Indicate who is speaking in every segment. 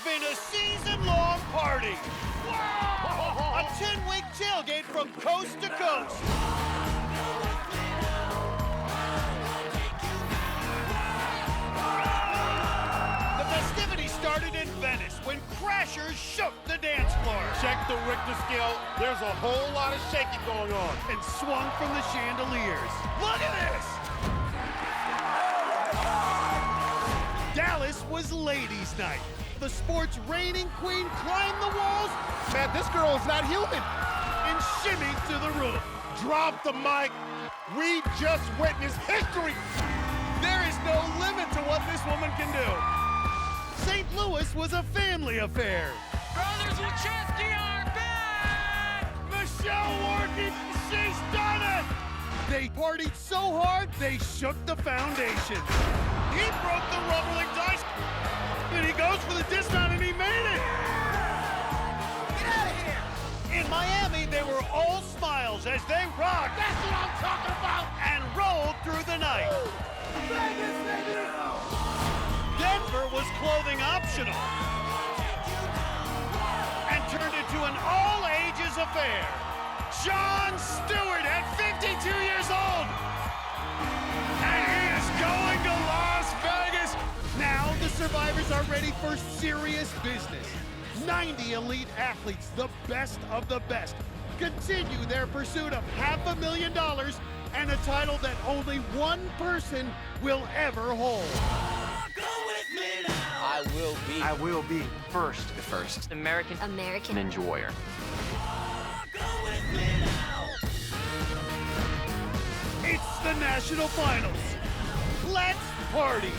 Speaker 1: been a season-long party. Wow! A 10-week tailgate from coast to coast. The festivities started in Venice when Crashers shook the dance floor.
Speaker 2: Check the Richter scale. There's a whole lot of shaking going on.
Speaker 1: And swung from the chandeliers. Look at this! Dallas was ladies' night. The sport's reigning queen climbed the walls.
Speaker 2: Man, this girl is not human.
Speaker 1: And shimmied to the roof.
Speaker 2: Drop the mic. We just witnessed history.
Speaker 1: There is no limit to what this woman can do. St. Louis was a family affair.
Speaker 3: Brothers Wachowski are back!
Speaker 1: Michelle Working, she's done it! They partied so hard, they shook the foundation. He broke the rumbling dice, and he goes for the dismount, and he made it!
Speaker 3: Get out of here!
Speaker 1: In Miami, they were all smiles as they rocked.
Speaker 2: That's what I'm talking about.
Speaker 1: And rolled through the night.
Speaker 2: Vegas, baby!
Speaker 1: Denver was clothing optional and turned into an all-ages affair. Jon Stewart at 52 years old. And he is going to Las Vegas. Now the Survivors are ready for serious business. 90 elite athletes, the best of the best, continue their pursuit of $500,000 and a title that only one person will ever hold.
Speaker 4: I will be first.
Speaker 5: The first
Speaker 6: American
Speaker 5: Ninja Warrior.
Speaker 1: It's the national finals. Let's party.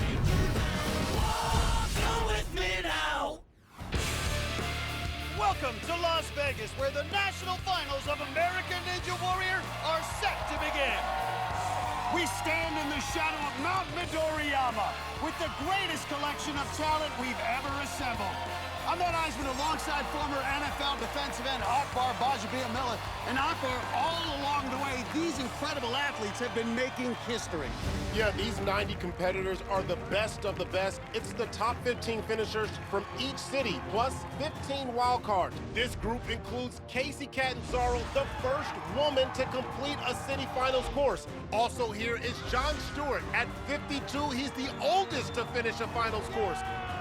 Speaker 1: Welcome to Las Vegas, where the national finals of American Ninja Warrior are set to begin. We stand in the shadow of Mount Midoriyama with the greatest collection of talent we've ever assembled. I'm Matt Iseman alongside former NFL defensive end Akbar Gbaja-Biamila. And Akbar, all along the way, these incredible athletes have been making history.
Speaker 2: Yeah, these 90 competitors are the best of the best. It's the top 15 finishers from each city, plus 15 wild cards. This group includes Casey Catanzaro, the first woman to complete a city finals course. Also here is Jon Stewart. At 52, he's the oldest to finish a finals course.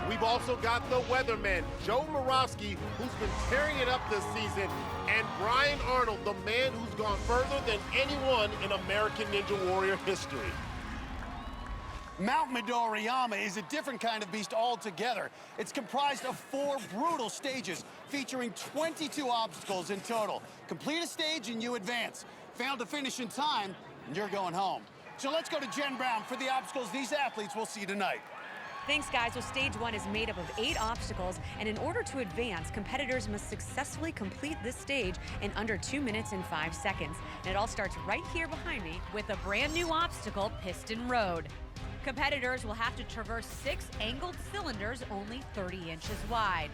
Speaker 2: We've also got the weatherman, Joe Moravsky, who's been tearing it up this season, and Brian Arnold, the man who's gone further than anyone in American Ninja Warrior history.
Speaker 1: Mount Midoriyama is a different kind of beast altogether. It's comprised of 4 brutal stages, featuring 22 obstacles in total. Complete a stage and you advance. Fail to finish in time, and you're going home. So let's go to Jenn Brown for the obstacles these athletes will see tonight.
Speaker 7: Thanks, guys. Well, stage 1 is made up of 8 obstacles, and in order to advance, competitors must successfully complete this stage in under 2 minutes and 5 seconds. And it all starts right here behind me with a brand new obstacle, Piston Road. Competitors will have to traverse 6 angled cylinders only 30 inches wide.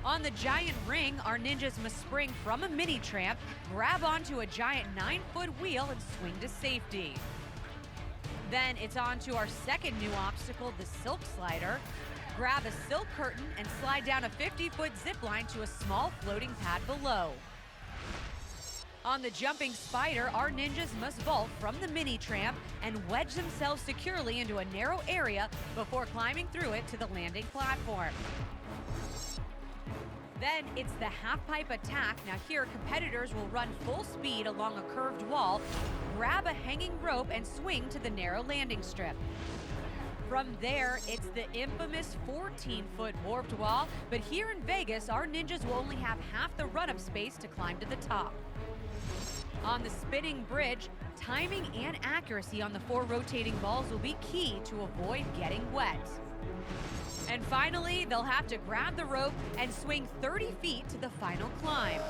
Speaker 7: On the giant ring, our ninjas must spring from a mini tramp, grab onto a giant 9-foot wheel, and swing to safety. Then it's on to our second new obstacle, the silk slider. Grab a silk curtain and slide down a 50-foot zip line to a small floating pad below. On the jumping spider, our ninjas must vault from the mini tramp and wedge themselves securely into a narrow area before climbing through it to the landing platform. Then it's the half-pipe attack. Now here, competitors will run full speed along a curved wall, grab a hanging rope, and swing to the narrow landing strip. From there, it's the infamous 14-foot warped wall, but here in Vegas, our ninjas will only have half the run-up space to climb to the top. On the spinning bridge, timing and accuracy on the 4 rotating balls will be key to avoid getting wet. And finally, they'll have to grab the rope and swing 30 feet to the final climb.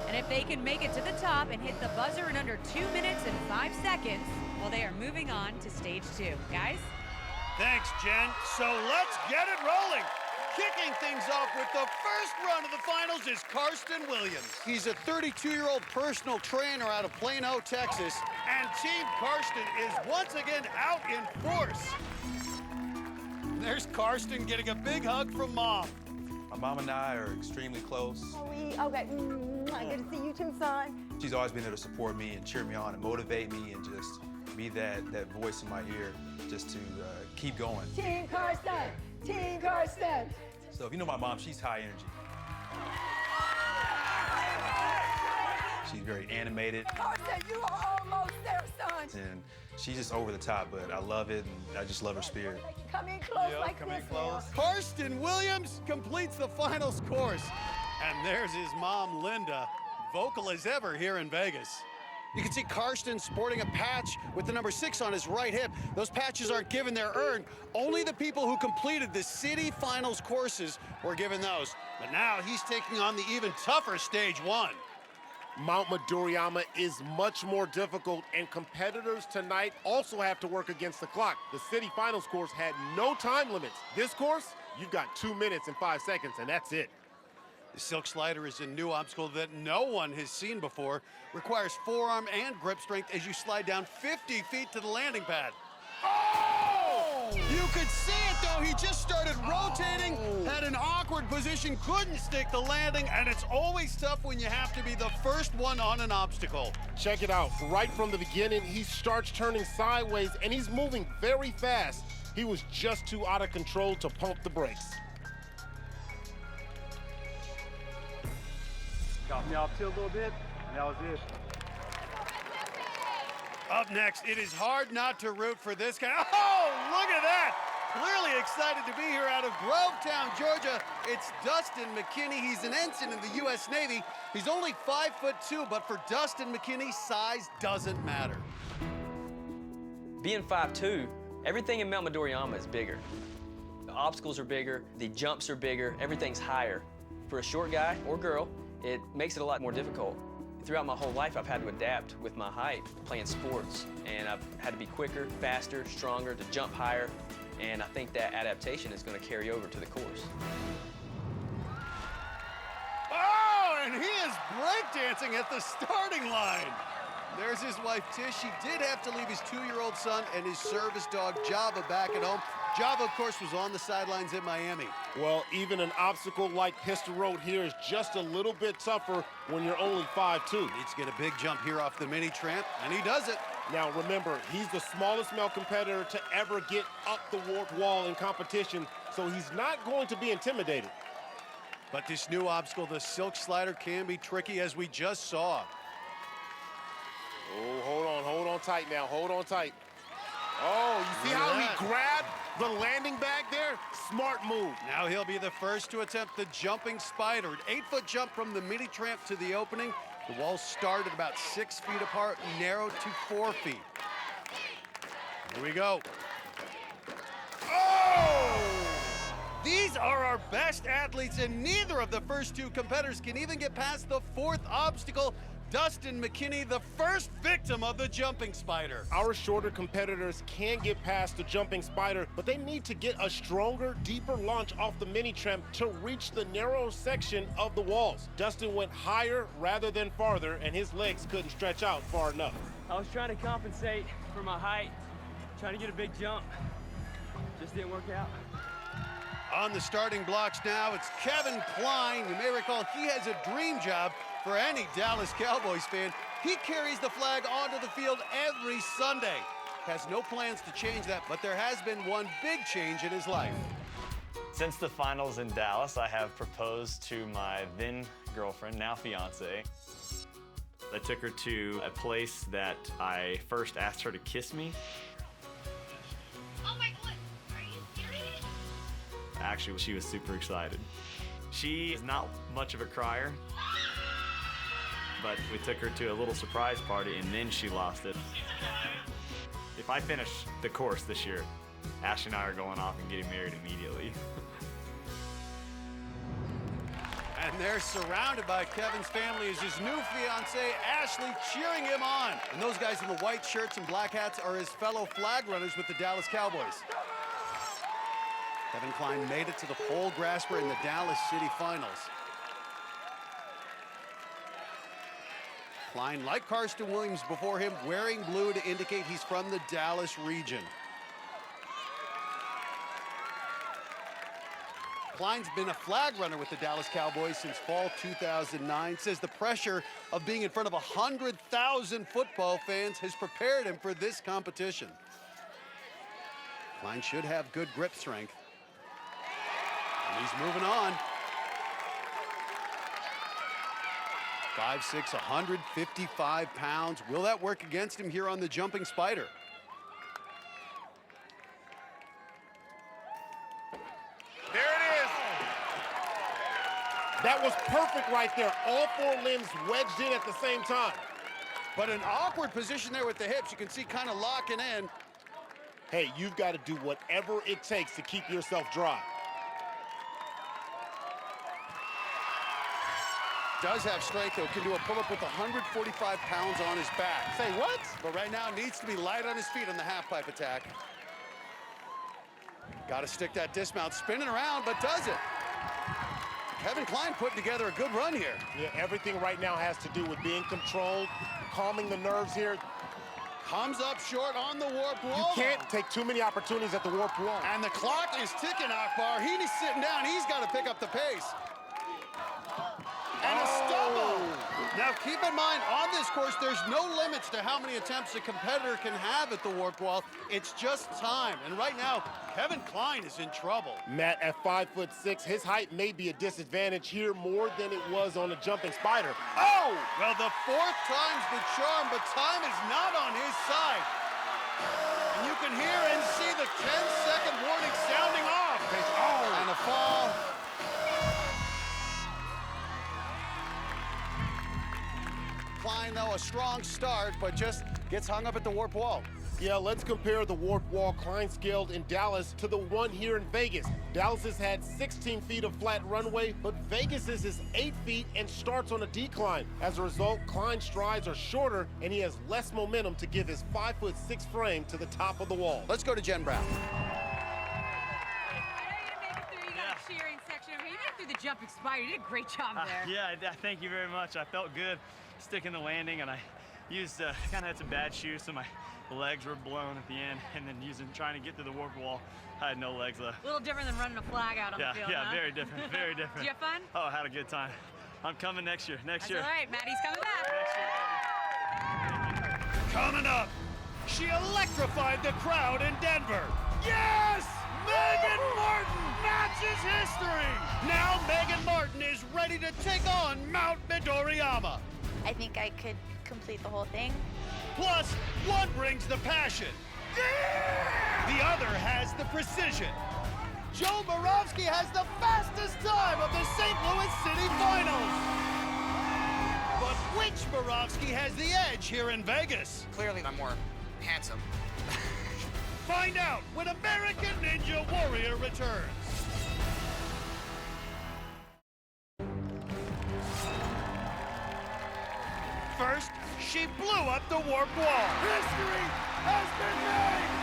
Speaker 7: And if they can make it to the top and hit the buzzer in under 2 minutes and 5 seconds, well, they are moving on to stage 2. Guys?
Speaker 1: Thanks, Jen. So let's get it rolling. Kicking things off with the first run of the finals is Karsten Williams. He's a 32-year-old personal trainer out of Plano, Texas. And Team Karsten is once again out in force. There's Karsten getting a big hug from Mom.
Speaker 5: My mom and I are extremely close.
Speaker 6: Okay, good to see you too, son.
Speaker 5: She's always been there to support me and cheer me on and motivate me and just be that voice in my ear just to keep going.
Speaker 6: Team Karsten! Team Karsten!
Speaker 5: So if you know my mom, she's high energy. She's very animated.
Speaker 6: Karsten, you are almost there, son.
Speaker 5: And she's just over the top, but I love it, and I just love her spirit.
Speaker 6: Come in close like this now.
Speaker 1: Karsten Williams completes the finals course. And there's his mom, Linda, vocal as ever here in Vegas. You can see Karsten sporting a patch with the number 6 on his right hip. Those patches aren't given, they're earned. Only the people who completed the city finals courses were given those. But now he's taking on the even tougher stage 1.
Speaker 2: Mount Midoriyama is much more difficult, and competitors tonight also have to work against the clock. The city finals course had no time limits. This course, you've got 2 minutes and 5 seconds, and that's it.
Speaker 1: The silk slider is a new obstacle that no one has seen before. Requires forearm and grip strength as you slide down 50 feet to the landing pad. Oh! You could see it, though. He just started rotating, had an awkward position, couldn't stick the landing, and it's always tough when you have to be the first one on an obstacle.
Speaker 2: Check it out. Right from the beginning, he starts turning sideways, and he's moving very fast. He was just too out of control to pump the brakes.
Speaker 4: Got me off to a little bit, and that was it.
Speaker 1: Up next, it is hard not to root for this guy. Oh, look at that! Clearly excited to be here out of Grovetown, Georgia. It's Dustin McKinney. He's an ensign in the U.S. Navy. He's only 5'2", but for Dustin McKinney, size doesn't matter.
Speaker 8: Being 5'2", everything in Mount Midoriyama is bigger. The obstacles are bigger, the jumps are bigger, everything's higher. For a short guy or girl, it makes it a lot more difficult. Throughout my whole life, I've had to adapt with my height, playing sports, and I've had to be quicker, faster, stronger, to jump higher, and I think that adaptation is going to carry over to the course.
Speaker 1: Oh, and he is breakdancing at the starting line. There's his wife, Tish. She did have to leave his 2-year-old son and his service dog, Java, back at home. Java, of course, was on the sidelines in Miami.
Speaker 2: Well, even an obstacle like Pistol Road here is just a little bit tougher when you're only 5'2".
Speaker 1: Needs to get a big jump here off the mini tramp, and he does it.
Speaker 2: Now, remember, he's the smallest male competitor to ever get up the warped wall in competition, so he's not going to be intimidated.
Speaker 1: But this new obstacle, the silk slider, can be tricky, as we just saw.
Speaker 2: Oh, hold on tight now, hold on tight. Oh, you see how he grabbed the landing bag there? Smart move.
Speaker 1: Now he'll be the first to attempt the jumping spider. An 8-foot jump from the mini tramp to the opening. The walls start at about 6 feet apart, narrowed to 4 feet. Here we go. Oh! These are our best athletes, and neither of the first 2 competitors can even get past the 4th obstacle. Dustin McKinney, the first victim of the jumping spider.
Speaker 2: Our shorter competitors can get past the jumping spider, but they need to get a stronger, deeper launch off the mini tramp to reach the narrow section of the walls. Dustin went higher rather than farther, and his legs couldn't stretch out far enough.
Speaker 9: I was trying to compensate for my height, trying to get a big jump. Just didn't work out.
Speaker 1: On the starting blocks now, it's Kevin Klein. You may recall he has a dream job for any Dallas Cowboys fan. He carries the flag onto the field every Sunday. Has no plans to change that, but there has been one big change in his life.
Speaker 10: Since the finals in Dallas, I have proposed to my then girlfriend, now fiance. I took her to a place that I first asked her to kiss me.
Speaker 3: Oh my God, are you serious?
Speaker 10: Actually, she was super excited. She is not much of a crier, but we took her to a little surprise party and then she lost it. If I finish the course this year, Ashley and I are going off and getting married immediately.
Speaker 1: And they're surrounded by Kevin's family as his new fiancée, Ashley, cheering him on. And those guys in the white shirts and black hats are his fellow flag runners with the Dallas Cowboys. Kevin Klein made it to the pole grasper in the Dallas City Finals. Klein, like Karsten Williams before him, wearing blue to indicate he's from the Dallas region.
Speaker 11: Klein's been a flag runner with the Dallas Cowboys since fall 2009. Says the pressure of being in front of 100,000 football fans has prepared him for this competition. Klein should have good grip strength. And he's moving on. 5'6", 155 pounds. Will that work against him here on the jumping spider?
Speaker 2: There it is. That was perfect right there. All four limbs wedged in at the same time.
Speaker 11: But an awkward position there with the hips. You can see kind of locking in.
Speaker 2: Hey, you've got to do whatever it takes to keep yourself dry.
Speaker 11: Does have strength, though. Can do a pull-up with 145 pounds on his back.
Speaker 2: Say what?
Speaker 11: But right now needs to be light on his feet on the half-pipe attack. Got to stick that dismount. Spinning around, but does it. Kevin Klein putting together a good run here.
Speaker 2: Yeah, everything right now has to do with being controlled, calming the nerves here.
Speaker 11: Comes up short on the warp wall.
Speaker 2: You can't take too many opportunities at the warp wall.
Speaker 11: And the clock is ticking, Akbar. He's sitting down. He's got to pick up the pace. And a stumble. Now, keep in mind, on this course, there's no limits to how many attempts a competitor can have at the warp wall. It's just time. And right now, Kevin Klein is in trouble.
Speaker 2: Matt, at 5'6", his height may be a disadvantage here more than it was on the jumping spider.
Speaker 11: Oh! Well, the fourth time's the charm, but time is not on his side. And you can hear and see the 10-second warning sounding off. Oh! And a fall. Klein, though, a strong start, but just gets hung up at the warp wall.
Speaker 2: Yeah, let's compare the warp wall Klein scaled in Dallas to the one here in Vegas. Dallas has had 16 feet of flat runway, but Vegas's is 8 feet and starts on a decline. As a result, Klein's strides are shorter, and he has less momentum to give his 5'6" frame to the top of the wall.
Speaker 11: Let's go to Jenn Brown.
Speaker 7: Cheering section over here. You made it through the jumping spider. You did a great job there.
Speaker 9: Yeah, thank you very much. I felt good sticking the landing, and I used kind of had some bad shoes, so my legs were blown at the end, and then trying to get through the warp wall, I had no legs left.
Speaker 7: A little different than running a flag out on the field,
Speaker 9: Yeah,
Speaker 7: huh?
Speaker 9: very different, very different.
Speaker 7: Did you have fun?
Speaker 9: Oh, I had a good time. I'm coming next year.
Speaker 7: That's all right. Maddie's coming back.
Speaker 9: Next year.
Speaker 1: Coming up, she electrified the crowd in Denver. Yes! Megan Martin matches history! Now Megan Martin is ready to take on Mount Midoriyama.
Speaker 3: I think I could complete the whole thing.
Speaker 1: Plus, one brings the passion. The other has the precision. Joe Borowski has the fastest time of the St. Louis City Finals. But which Borowski has the edge here in Vegas?
Speaker 12: Clearly, I'm more handsome.
Speaker 1: Find out when American Ninja Warrior returns. First, she blew up the warp wall. History has been made!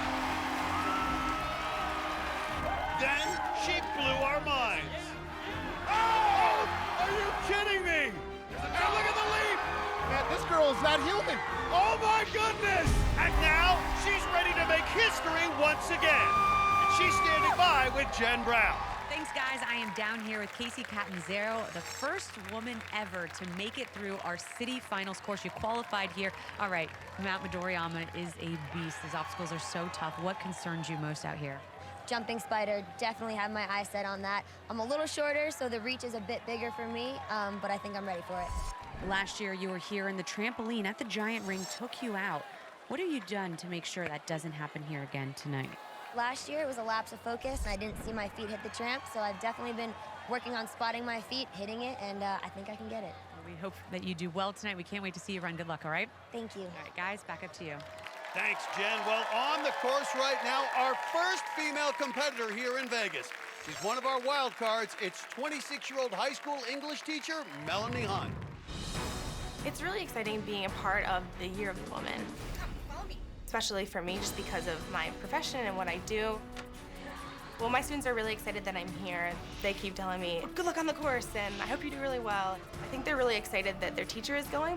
Speaker 1: Then, she blew our minds. Oh! Are you kidding me? And look at the leap!
Speaker 2: Man, this girl is not human.
Speaker 1: Oh my goodness! And now, she's ready to make history once again. And she's standing by with Jenn Brown.
Speaker 7: Thanks, guys. I am down here with Casey Catanzaro, the first woman ever to make it through our city finals course. You qualified here. All right, Mount Midoriyama is a beast. These obstacles are so tough. What concerns you most out here?
Speaker 13: Jumping spider, definitely have my eyes set on that. I'm a little shorter, so the reach is a bit bigger for me, but I think I'm ready for it.
Speaker 7: Last year, you were here and the trampoline at the giant ring took you out. What have you done to make sure that doesn't happen here again tonight?
Speaker 13: Last year, it was a lapse of focus, and I didn't see my feet hit the tramp, so I've definitely been working on spotting my feet, hitting it, and I think I can get it.
Speaker 7: Well, we hope that you do well tonight. We can't wait to see you run. Good luck, all right?
Speaker 13: Thank you.
Speaker 7: All right, guys, back up to you.
Speaker 11: Thanks, Jenn. Well, on the course right now, our first female competitor here in Vegas. She's one of our wild cards. It's 26-year-old high school English teacher, Melanie Hunt.
Speaker 14: It's really exciting being a part of the Year of the Woman, especially for me just because of my profession and what I do. Well, my students are really excited that I'm here. They keep telling me, good luck on the course, and I hope you do really well. I think they're really excited that their teacher is going,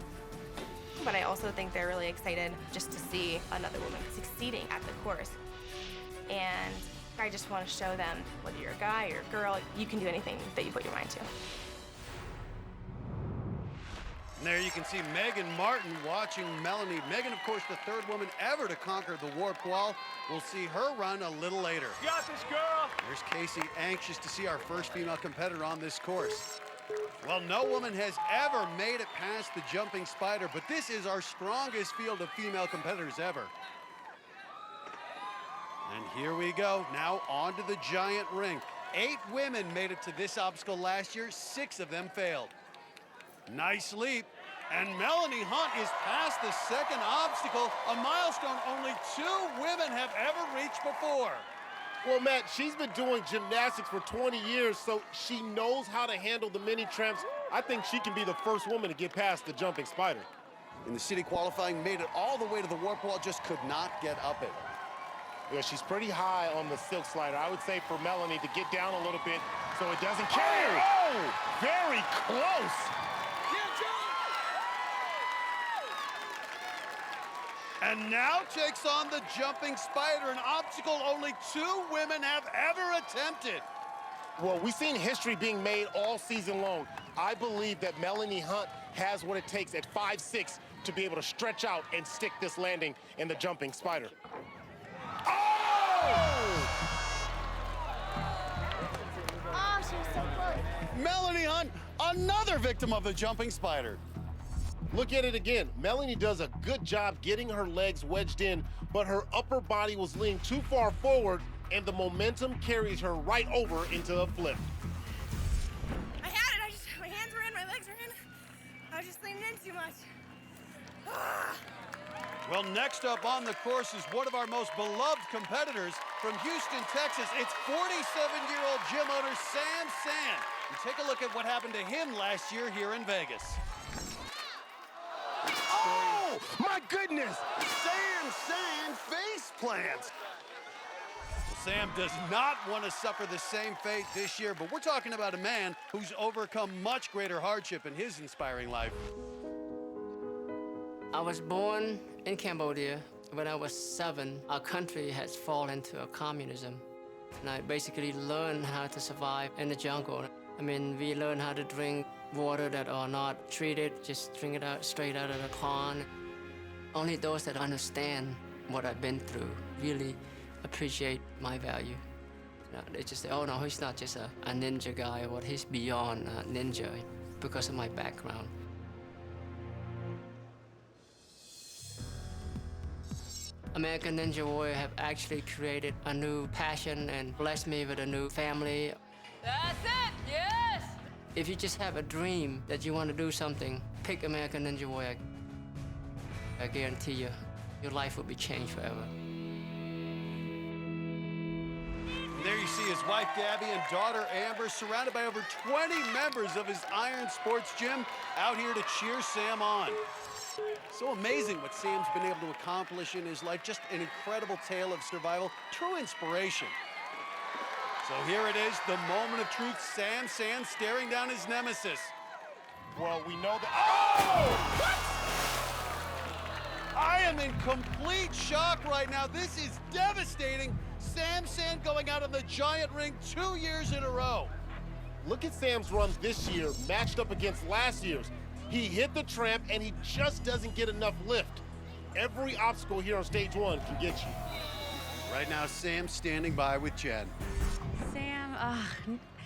Speaker 14: but I also think they're really excited just to see another woman succeeding at the course. And I just want to show them, whether you're a guy or a girl, you can do anything that you put your mind to.
Speaker 11: And there you can see Megan Martin watching Melanie. Megan, of course, the third woman ever to conquer the warp wall. We'll see her run a little later.
Speaker 9: You got this, girl.
Speaker 11: There's Casey, anxious to see our first female competitor on this course. Well, no woman has ever made it past the jumping spider, but this is our strongest field of female competitors ever. And here we go, now onto the giant ring. 8 women made it to this obstacle last year, 6 of them failed. Nice leap, and Melanie Hunt is past the second obstacle, a milestone only 2 women have ever reached before.
Speaker 2: Well, Matt, she's been doing gymnastics for 20 years, so she knows how to handle the mini tramps. I think she can be the first woman to get past the jumping spider.
Speaker 11: In the city qualifying, made it all the way to the warp wall, just could not get up it.
Speaker 2: Yeah, she's pretty high on the silk slider. I would say for Melanie to get down a little bit so it doesn't carry. Oh, very close.
Speaker 11: And now takes on the jumping spider, an obstacle only 2 women have ever attempted.
Speaker 2: Well, we've seen history being made all season long. I believe that Melanie Hunt has what it takes at 5'6" to be able to stretch out and stick this landing in the jumping spider.
Speaker 13: Oh, she was so close.
Speaker 11: Melanie Hunt, another victim of the jumping spider.
Speaker 2: Look at it again. Melanie does a good job getting her legs wedged in, but her upper body was leaning too far forward, and the momentum carries her right over into a flip.
Speaker 3: I had it. My hands were in, my legs were in. I was just leaning in too much.
Speaker 11: Well, next up on the course is one of our most beloved competitors from Houston, Texas. It's 47-year-old gym owner Sam Sand. And take a look at what happened to him last year here in Vegas.
Speaker 2: Oh, my goodness!
Speaker 11: Sam Sand face plants. Sam does not want to suffer the same fate this year, but we're talking about a man who's overcome much greater hardship in his inspiring life.
Speaker 15: I was born in Cambodia. When I was 7, our country has fallen into a communism. And I basically learned how to survive in the jungle. I mean, we learn how to drink water that are not treated, just drink it out straight out of the pond. Only those that understand what I've been through really appreciate my value. They just say, oh no, he's not just a ninja guy, or he's beyond a ninja because of my background. American Ninja Warrior have actually created a new passion and blessed me with a new family.
Speaker 6: That's it, yes!
Speaker 15: If you just have a dream that you want to do something, pick American Ninja Warrior. I guarantee you, your life will be changed forever.
Speaker 11: And there you see his wife, Gabby, and daughter, Amber, surrounded by over 20 members of his Iron Sports Gym, out here to cheer Sam on. So amazing what Sam's been able to accomplish in his life. Just an incredible tale of survival, true inspiration. So here it is, the moment of truth. Sam Sand staring down his nemesis.
Speaker 2: Well, we know that. Oh!
Speaker 11: I am in complete shock right now. This is devastating. Sam Sand going out on the giant ring 2 years in a row.
Speaker 2: Look at Sam's run this year, matched up against last year's. He hit the tramp, and he just doesn't get enough lift. Every obstacle here on stage 1 can get you.
Speaker 11: Right now, Sam's standing by with Jenn.
Speaker 7: Sam,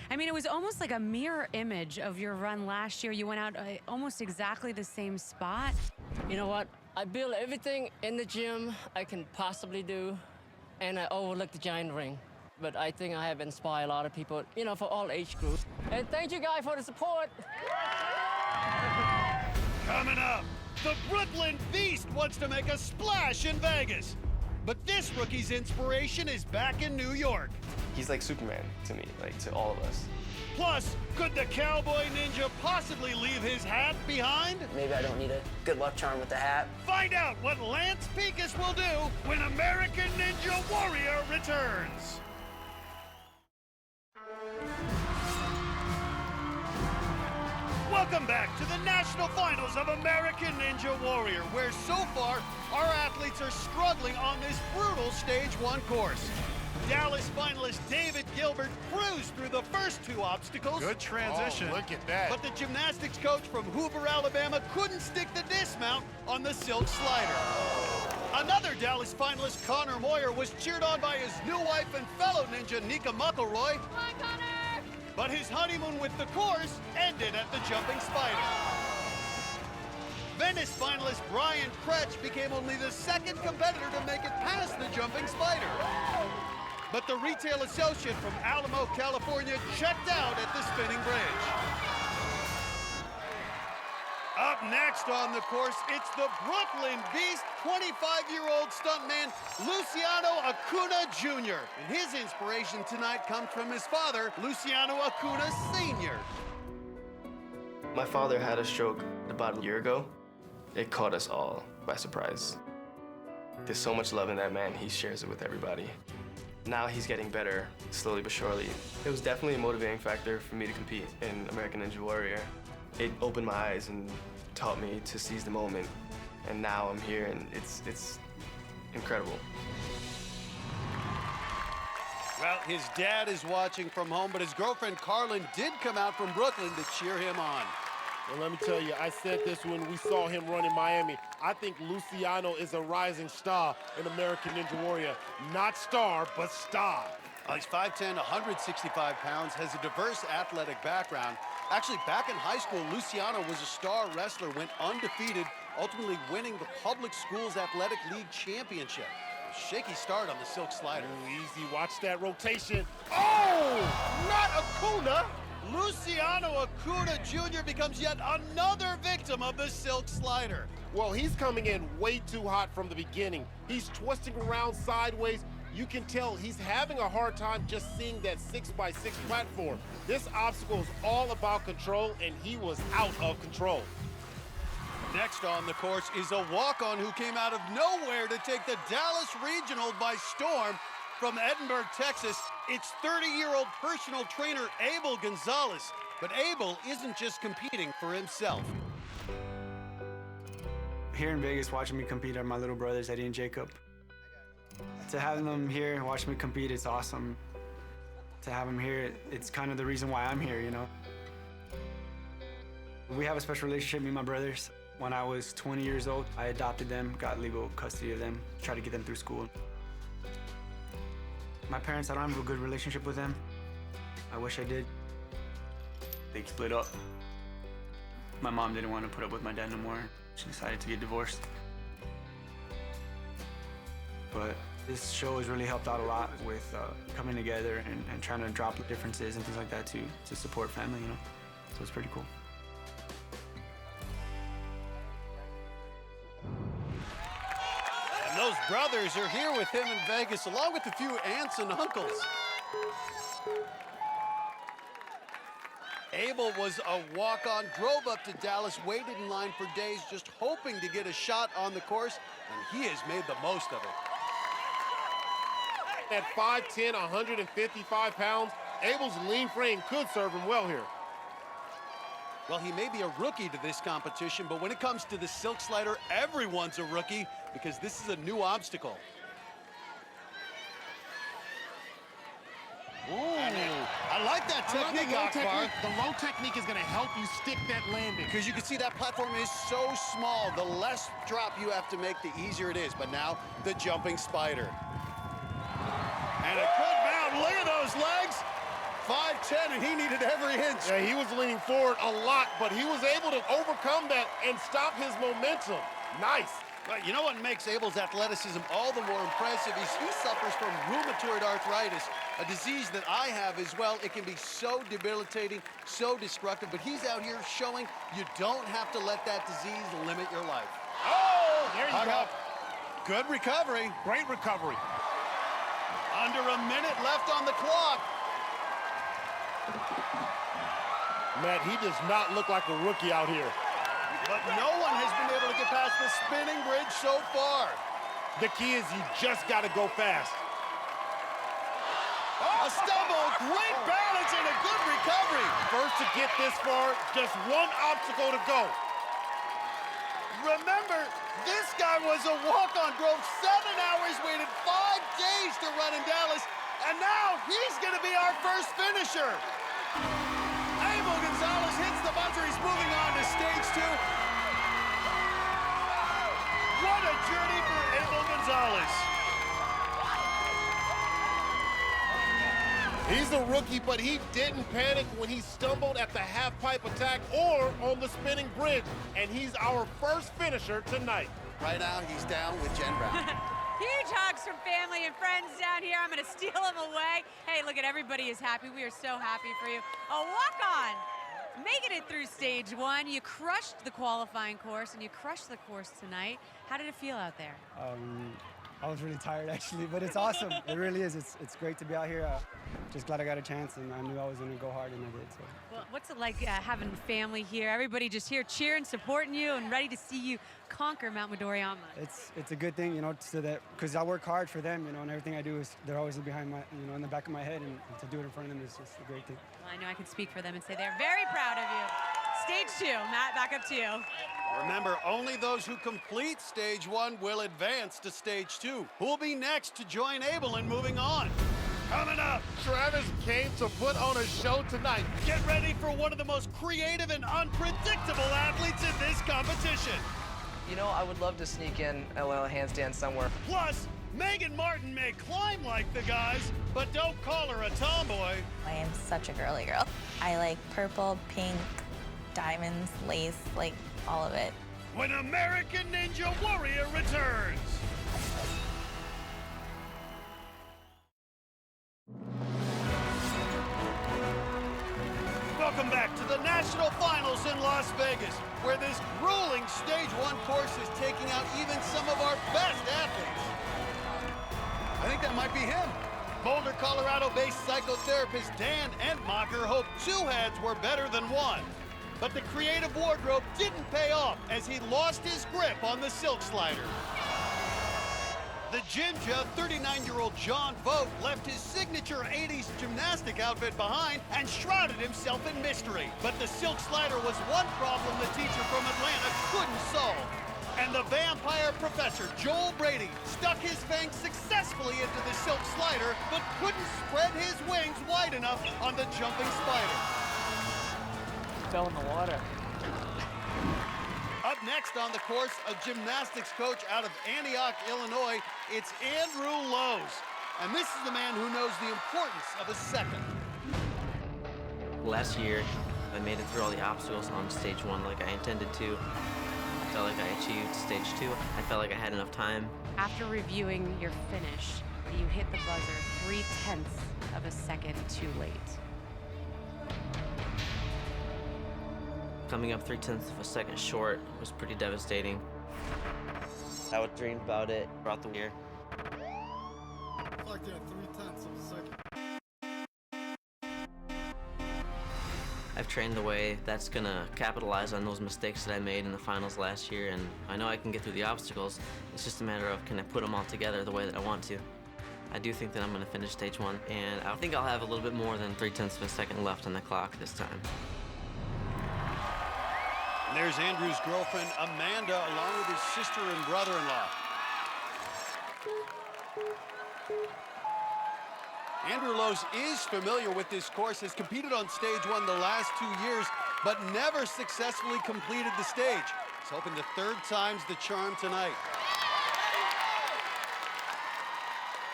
Speaker 7: I mean, it was almost like a mirror image of your run last year. You went out almost exactly the same spot.
Speaker 15: You know what? I build everything in the gym I can possibly do, and I overlook the giant ring. But I think I have inspired a lot of people, you know, for all age groups. And thank you guys for the support.
Speaker 11: Coming up, the Brooklyn Beast wants to make a splash in Vegas. But this rookie's inspiration is back in New York.
Speaker 16: He's like Superman to me, like to all of us.
Speaker 11: Plus, could the cowboy ninja possibly leave his hat behind?
Speaker 17: Maybe I don't need a good luck charm with the hat.
Speaker 11: Find out what Lance Pekus will do when American Ninja Warrior returns. Welcome back to the National Finals of American Ninja Warrior, where so far our athletes are struggling on this brutal Stage 1 course. Dallas finalist David Gilbert cruised through the first two obstacles.
Speaker 2: Good transition. Oh, look at that.
Speaker 11: But the gymnastics coach from Hoover, Alabama couldn't stick the dismount on the silk slider. Another Dallas finalist, Connor Moyer, was cheered on by his new wife and fellow ninja, Nika McElroy.
Speaker 6: Come on, Connor!
Speaker 11: But his honeymoon with the course ended at the jumping spider. Venice finalist Brian Kretsch became only the second competitor to make it past the jumping spider. But the retail associate from Alamo, California checked out at the spinning bridge. Up next on the course, it's the Brooklyn Beast, 25-year-old stuntman Luciano Acuna Jr. And his inspiration tonight comes from his father, Luciano Acuna Sr.
Speaker 16: My father had a stroke about a year ago. It caught us all by surprise. There's so much love in that man, he shares it with everybody. Now he's getting better, slowly but surely. It was definitely a motivating factor for me to compete in American Ninja Warrior. It opened my eyes and taught me to seize the moment. And now I'm here and it's incredible.
Speaker 11: Well, his dad is watching from home, but his girlfriend Carlin did come out from Brooklyn to cheer him on.
Speaker 2: Well, let me tell you, I said this when we saw him run in Miami. I think Luciano is a rising star in American Ninja Warrior. Not star, but star.
Speaker 11: He's 5'10", 165 pounds, has a diverse athletic background. Actually, back in high school, Luciano was a star wrestler, went undefeated, ultimately winning the Public Schools Athletic League Championship. A shaky start on the silk slider.
Speaker 2: Ooh, easy, watch that rotation. Oh, not Acuna.
Speaker 11: Luciano Acuna Jr. becomes yet another victim of the silk slider.
Speaker 2: Well, he's coming in way too hot from the beginning. He's twisting around sideways. You can tell he's having a hard time just seeing that 6x6 platform. This obstacle is all about control, and he was out of control.
Speaker 11: Next on the course is a walk-on who came out of nowhere to take the Dallas Regional by storm. From Edinburgh, Texas, it's 30-year-old personal trainer Abel Gonzalez. But Abel isn't just competing for himself.
Speaker 18: Here in Vegas, watching me compete are my little brothers, Eddie and Jacob. To have them here and watch me compete, it's awesome. To have them here, it's kind of the reason why I'm here, you know? We have a special relationship, me and my brothers. When I was 20 years old, I adopted them, got legal custody of them, tried to get them through school. My parents, I don't have a good relationship with them. I wish I did. They split up. My mom didn't want to put up with my dad no more. She decided to get divorced. But this show has really helped out a lot with coming together and trying to drop differences and things like that to support family, you know? So it's pretty cool.
Speaker 11: And those brothers are here with him in Vegas, along with a few aunts and uncles. Abel was a walk-on, drove up to Dallas, waited in line for days, just hoping to get a shot on the course, and he has made the most of it.
Speaker 2: At 5'10", 155 pounds, Abel's lean frame could serve him well here.
Speaker 11: Well, he may be a rookie to this competition, but when it comes to the silk slider, everyone's a rookie because this is a new obstacle.
Speaker 2: Ooh.
Speaker 11: I like that technique, Akbar.
Speaker 2: The low technique is going to help you stick that landing.
Speaker 11: Because you can see that platform is so small. The less drop you have to make, the easier it is. But now, the jumping spider. And a good bound. Look at those legs. 5'10", and he needed every inch.
Speaker 2: Yeah, he was leaning forward a lot, but he was able to overcome that and stop his momentum. Nice.
Speaker 11: But you know what makes Abel's athleticism all the more impressive is he suffers from rheumatoid arthritis, a disease that I have as well. It can be so debilitating, so destructive, but he's out here showing you don't have to let that disease limit your life.
Speaker 2: Oh, there you go.
Speaker 11: Good recovery.
Speaker 2: Great recovery.
Speaker 11: Under a minute left on the clock.
Speaker 2: Matt, he does not look like a rookie out here.
Speaker 11: But no one has been able to get past the spinning bridge so far.
Speaker 2: The key is you just got to go fast.
Speaker 11: A stumble, great balance, and a good recovery.
Speaker 2: First to get this far, just one obstacle to go.
Speaker 11: Remember, this guy was a walk-on, drove 7 hours, waited 5 days to run in Dallas, And now he's going to be our first finisher. Abel Gonzalez hits the buzzer. He's moving on to stage 2. What a journey for Abel Gonzalez.
Speaker 2: He's a rookie, but he didn't panic when he stumbled at the half-pipe attack or on the spinning bridge, and he's our first finisher tonight.
Speaker 11: Right now, he's down with Jenn Brown.
Speaker 7: Huge hugs from family and friends down here. I'm going to steal them away. Hey, look at everybody is happy. We are so happy for you. A walk-on, making it through stage 1. You crushed the qualifying course, and you crushed the course tonight. How did it feel out there?
Speaker 18: I was really tired, actually, but it's awesome. It really is. It's great to be out here. Just glad I got a chance, and I knew I was going to go hard, and I did. So.
Speaker 7: Well, what's it like having family here? Everybody just here cheering, supporting you, and ready to see you conquer Mount Midoriyama.
Speaker 18: It's a good thing, you know, so that because I work hard for them, you know, and everything I do is they're always behind my, you know, in the back of my head, and to do it in front of them is just a great thing.
Speaker 7: Well, I know I can speak for them and say they're very proud of you. Stage 2, Matt, back up to you.
Speaker 11: Remember, only those who complete stage 1 will advance to stage 2. Who'll be next to join Abel in moving on? Coming up,
Speaker 2: Travis came to put on a show tonight.
Speaker 11: Get ready for one of the most creative and unpredictable athletes in this competition.
Speaker 17: You know, I would love to sneak in a little handstand somewhere.
Speaker 11: Plus, Megan Martin may climb like the guys, but don't call her a tomboy.
Speaker 19: I am such a girly girl. I like purple, pink, diamonds, lace, like all of it.
Speaker 11: When American Ninja Warrior returns. Welcome back to the National Finals in Las Vegas, where this grueling stage 1 course is taking out even some of our best athletes. I think that might be him. Boulder, Colorado-based psychotherapist Dan Entmacher hoped 2 heads were better than 1. But the creative wardrobe didn't pay off as he lost his grip on the silk slider. The Jinja 39-year-old John Vogt left his signature 80s gymnastic outfit behind and shrouded himself in mystery. But the silk slider was one problem the teacher from Atlanta couldn't solve. And the vampire professor, Joel Brady, stuck his fangs successfully into the silk slider, but couldn't spread his wings wide enough on the jumping spider.
Speaker 17: Fell in the water.
Speaker 11: Up next on the course, a gymnastics coach out of Antioch, Illinois, it's Andrew Lowe's. And this is the man who knows the importance of a second.
Speaker 20: Last year, I made it through all the obstacles on stage 1 like I intended to. I felt like I achieved stage 2. I felt like I had enough time.
Speaker 7: After reviewing your finish, you hit the buzzer 0.3 of a second too late.
Speaker 20: Coming up 0.3 of a second short was pretty devastating. I would dream about it throughout the year.
Speaker 18: Like that 0.3 of a second.
Speaker 20: I've trained the way that's gonna capitalize on those mistakes that I made in the finals last year, and I know I can get through the obstacles. It's just a matter of can I put them all together the way that I want to. I do think that I'm gonna finish stage 1, and I think I'll have a little bit more than 0.3 of a second left on the clock this time.
Speaker 11: And there's Andrew's girlfriend, Amanda, along with his sister and brother-in-law. Andrew Lowe's is familiar with this course, has competed on stage 1 the last 2 years, but never successfully completed the stage. He's hoping the 3rd time's the charm tonight.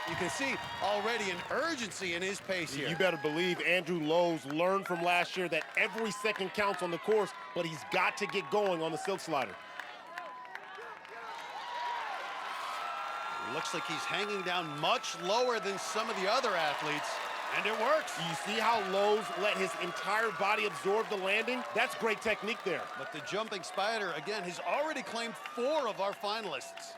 Speaker 11: You can see already an urgency in his pace here.
Speaker 2: You better believe Andrew Lowe's learned from last year that every second counts on the course, but he's got to get going on the silk slider.
Speaker 11: It looks like he's hanging down much lower than some of the other athletes, and it works.
Speaker 2: You see how Lowe's let his entire body absorb the landing? That's great technique there.
Speaker 11: But the jumping spider, again, has already claimed 4 of our finalists.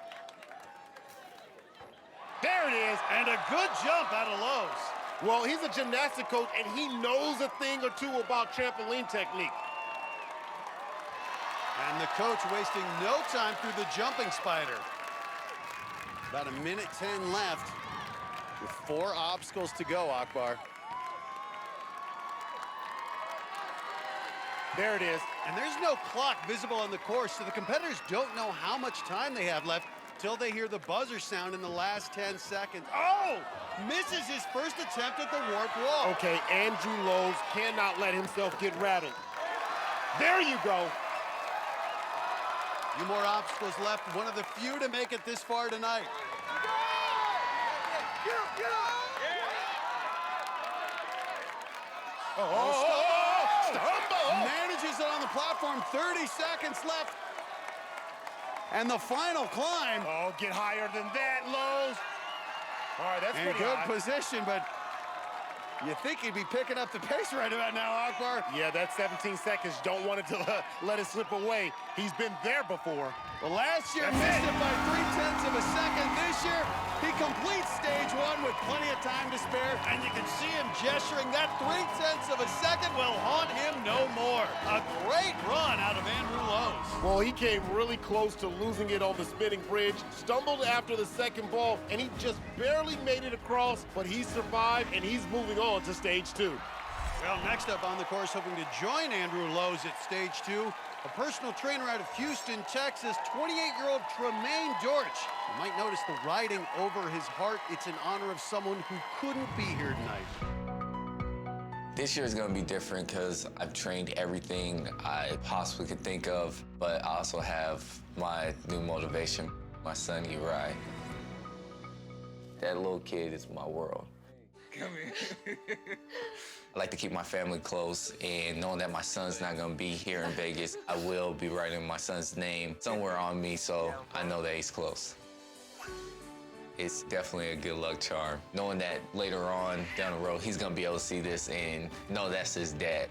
Speaker 2: There it is.
Speaker 11: And a good jump out of Lowe's.
Speaker 2: Well, he's a gymnastic coach, and he knows a thing or two about trampoline technique.
Speaker 11: And the coach wasting no time through the jumping spider. About 1:10 left with 4 obstacles to go, Akbar.
Speaker 2: There it is.
Speaker 11: And there's no clock visible on the course, so the competitors don't know how much time they have left. till they hear the buzzer sound in the last 10 seconds. Oh! Misses his first attempt at the warp wall.
Speaker 2: Okay, Andrew Lowe's cannot let himself get rattled. There you go.
Speaker 11: A few more obstacles left. One of the few to make it this far tonight. Manages it on the platform. 30 seconds left. And the final climb.
Speaker 2: Oh, get higher than that, Lowe's. All right, that's
Speaker 11: in
Speaker 2: pretty
Speaker 11: good
Speaker 2: high.
Speaker 11: position, but you think he'd be picking up the pace right about now, Akbar.
Speaker 2: Yeah, that 17 seconds, don't want it to let it slip away. He's been there before.
Speaker 11: Well, last year missed it by 0.3 of a second. This year, he completes stage one with plenty of time to spare, and you can see him gesturing. That 0.3 of a second will haunt him no more. A great run out of Andrew Lowe's.
Speaker 2: Well, he came really close to losing it on the spinning bridge, stumbled after the second ball, and he just barely made it across, but he survived, and he's moving on to stage two.
Speaker 11: Well, next up on the course, hoping to join Andrew Lowe's at stage two, a personal trainer out of Houston, Texas, 28-year-old Tremaine Dortch. You might notice the writing over his heart. It's in honor of someone who couldn't be here tonight.
Speaker 21: This year is going to be different because I've trained everything I possibly could think of, but I also have my new motivation, my son, Uri. That little kid is my world. Come here. I like to keep my family close, and knowing that my son's not gonna be here in Vegas, I will be writing my son's name somewhere on me, so I know that he's close. It's definitely a good luck charm, knowing that later on down the road, he's gonna be able to see this and know that's his dad.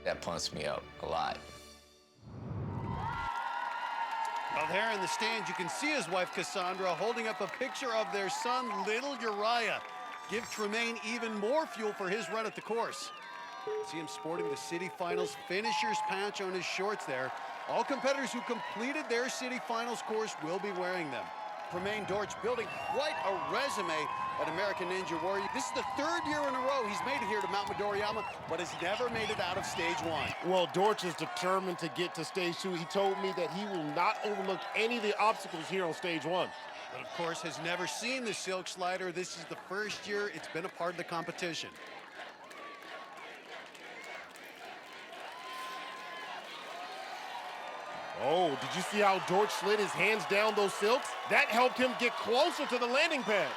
Speaker 21: That pumps me up a lot.
Speaker 11: Well, there in the stands, you can see his wife, Cassandra, holding up a picture of their son, little Uriah. Give Tremaine even more fuel for his run at the course. See him sporting the city finals finisher's patch on his shorts there. All competitors who completed their city finals course will be wearing them. Tremaine Dortch building quite a resume at American Ninja Warrior. This is the third year in a row he's made it here to Mount Midoriyama, but has never made it out of stage one.
Speaker 2: Well, Dortch is determined to get to stage two. He told me that he will not overlook any of the obstacles here on stage one.
Speaker 11: But of course has never seen the silk slider. This is the first year it's been a part of the competition.
Speaker 2: Oh, did you see how Dortch slid his hands down those silks? That helped him get closer to the landing pad.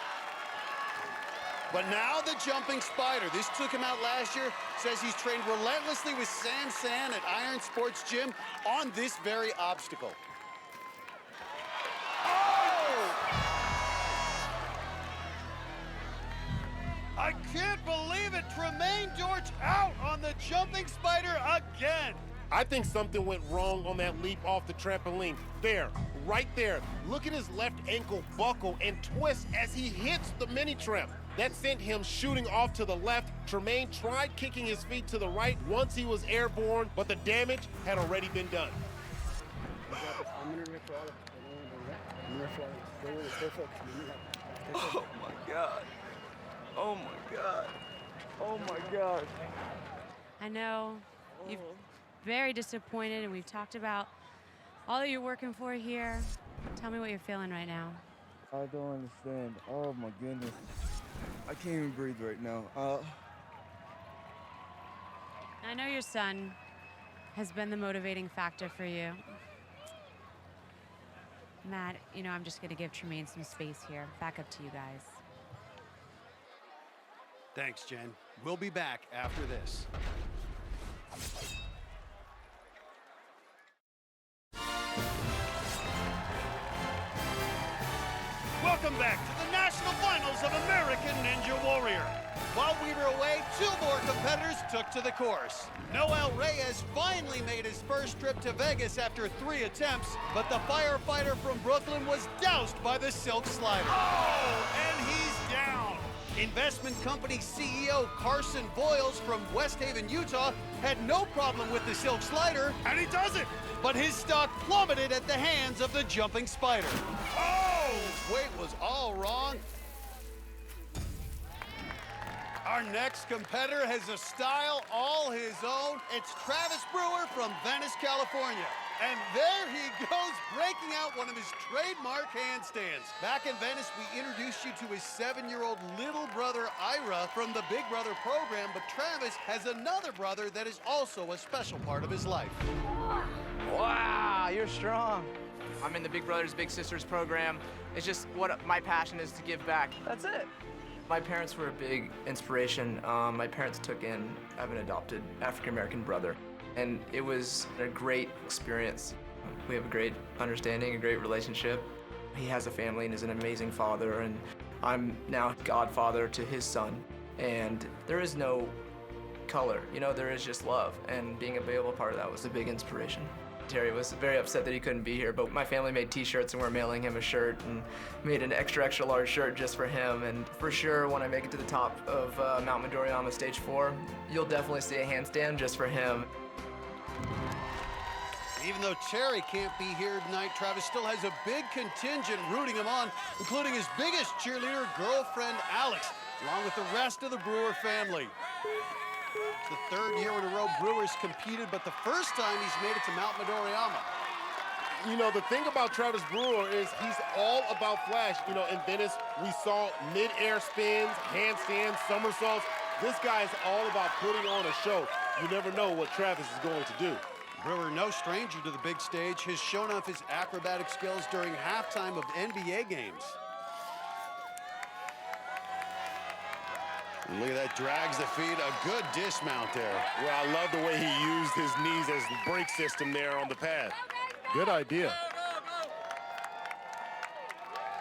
Speaker 11: But now the jumping spider. This took him out last year. Says he's trained relentlessly with San at Iron Sports Gym on this very obstacle. I can't believe it. Tremaine Dortch out on the jumping spider again.
Speaker 2: I think something went wrong on that leap off the trampoline. There, right there. Look at his left ankle buckle and twist as he hits the mini tramp. That sent him shooting off to the left. Tremaine tried kicking his feet to the right once he was airborne, but the damage had already been done.
Speaker 21: Oh my God. Oh my God. Oh my God.
Speaker 7: I know you're very disappointed, and we've talked about all that you're working for here. Tell me what you're feeling right now.
Speaker 22: I don't understand. Oh my goodness. I can't even breathe right now.
Speaker 7: I know your son has been the motivating factor for you. Matt, you know, I'm just going to give Tremaine some space here. Back up to you guys.
Speaker 11: Thanks, Jen. We'll be back after this. Welcome back to the National Finals of American Ninja Warrior. While we were away, two more competitors took to the course. Noel Reyes finally made his first trip to Vegas after 3 attempts, but the firefighter from Brooklyn was doused by the silk slider. Oh, and he's down. Investment company CEO Carson Boyles from West Haven, Utah, had no problem with the silk slider, and he doesn't. But his stock plummeted at the hands of the jumping spider. Oh, his weight was all wrong. Our next competitor has a style all his own. It's Travis Brewer from Venice, California. And there he goes, breaking out one of his trademark handstands. Back in Venice, we introduced you to his 7-year-old little brother, Ira, from the Big Brother program, but Travis has another brother that is also a special part of his life.
Speaker 17: Wow, you're strong. I'm in the Big Brothers Big Sisters program. It's just what my passion is, to give back. That's it. My parents were a big inspiration. My parents took in, I have an adopted African-American brother, and it was a great experience. We have a great understanding, a great relationship. He has a family and is an amazing father, and I'm now godfather to his son. And there is no color, you know, there is just love, and being a valuable part of that was a big inspiration. Terry was very upset that he couldn't be here, but my family made t-shirts and we're mailing him a shirt and made an extra large shirt just for him. And for sure, when I make it to the top of Mount Midoriyama Stage 4, you'll definitely see a handstand just for him.
Speaker 11: Even though Terry can't be here tonight, Travis still has a big contingent rooting him on, including his biggest cheerleader, girlfriend, Alex, along with the rest of the Brewer family. It's the 3rd year in a row Brewers competed, but the first time he's made it to Mount Midoriyama.
Speaker 2: You know, the thing about Travis Brewer is he's all about flash. You know, in Venice, we saw mid-air spins, handstands, somersaults. This guy is all about putting on a show. You never know what Travis is going to do.
Speaker 11: Brewer, no stranger to the big stage, has shown off his acrobatic skills during halftime of NBA games. And look at that, drags the feet, a good dismount there.
Speaker 2: Well, I love the way he used his knees as the brake system there on the pad. Good idea.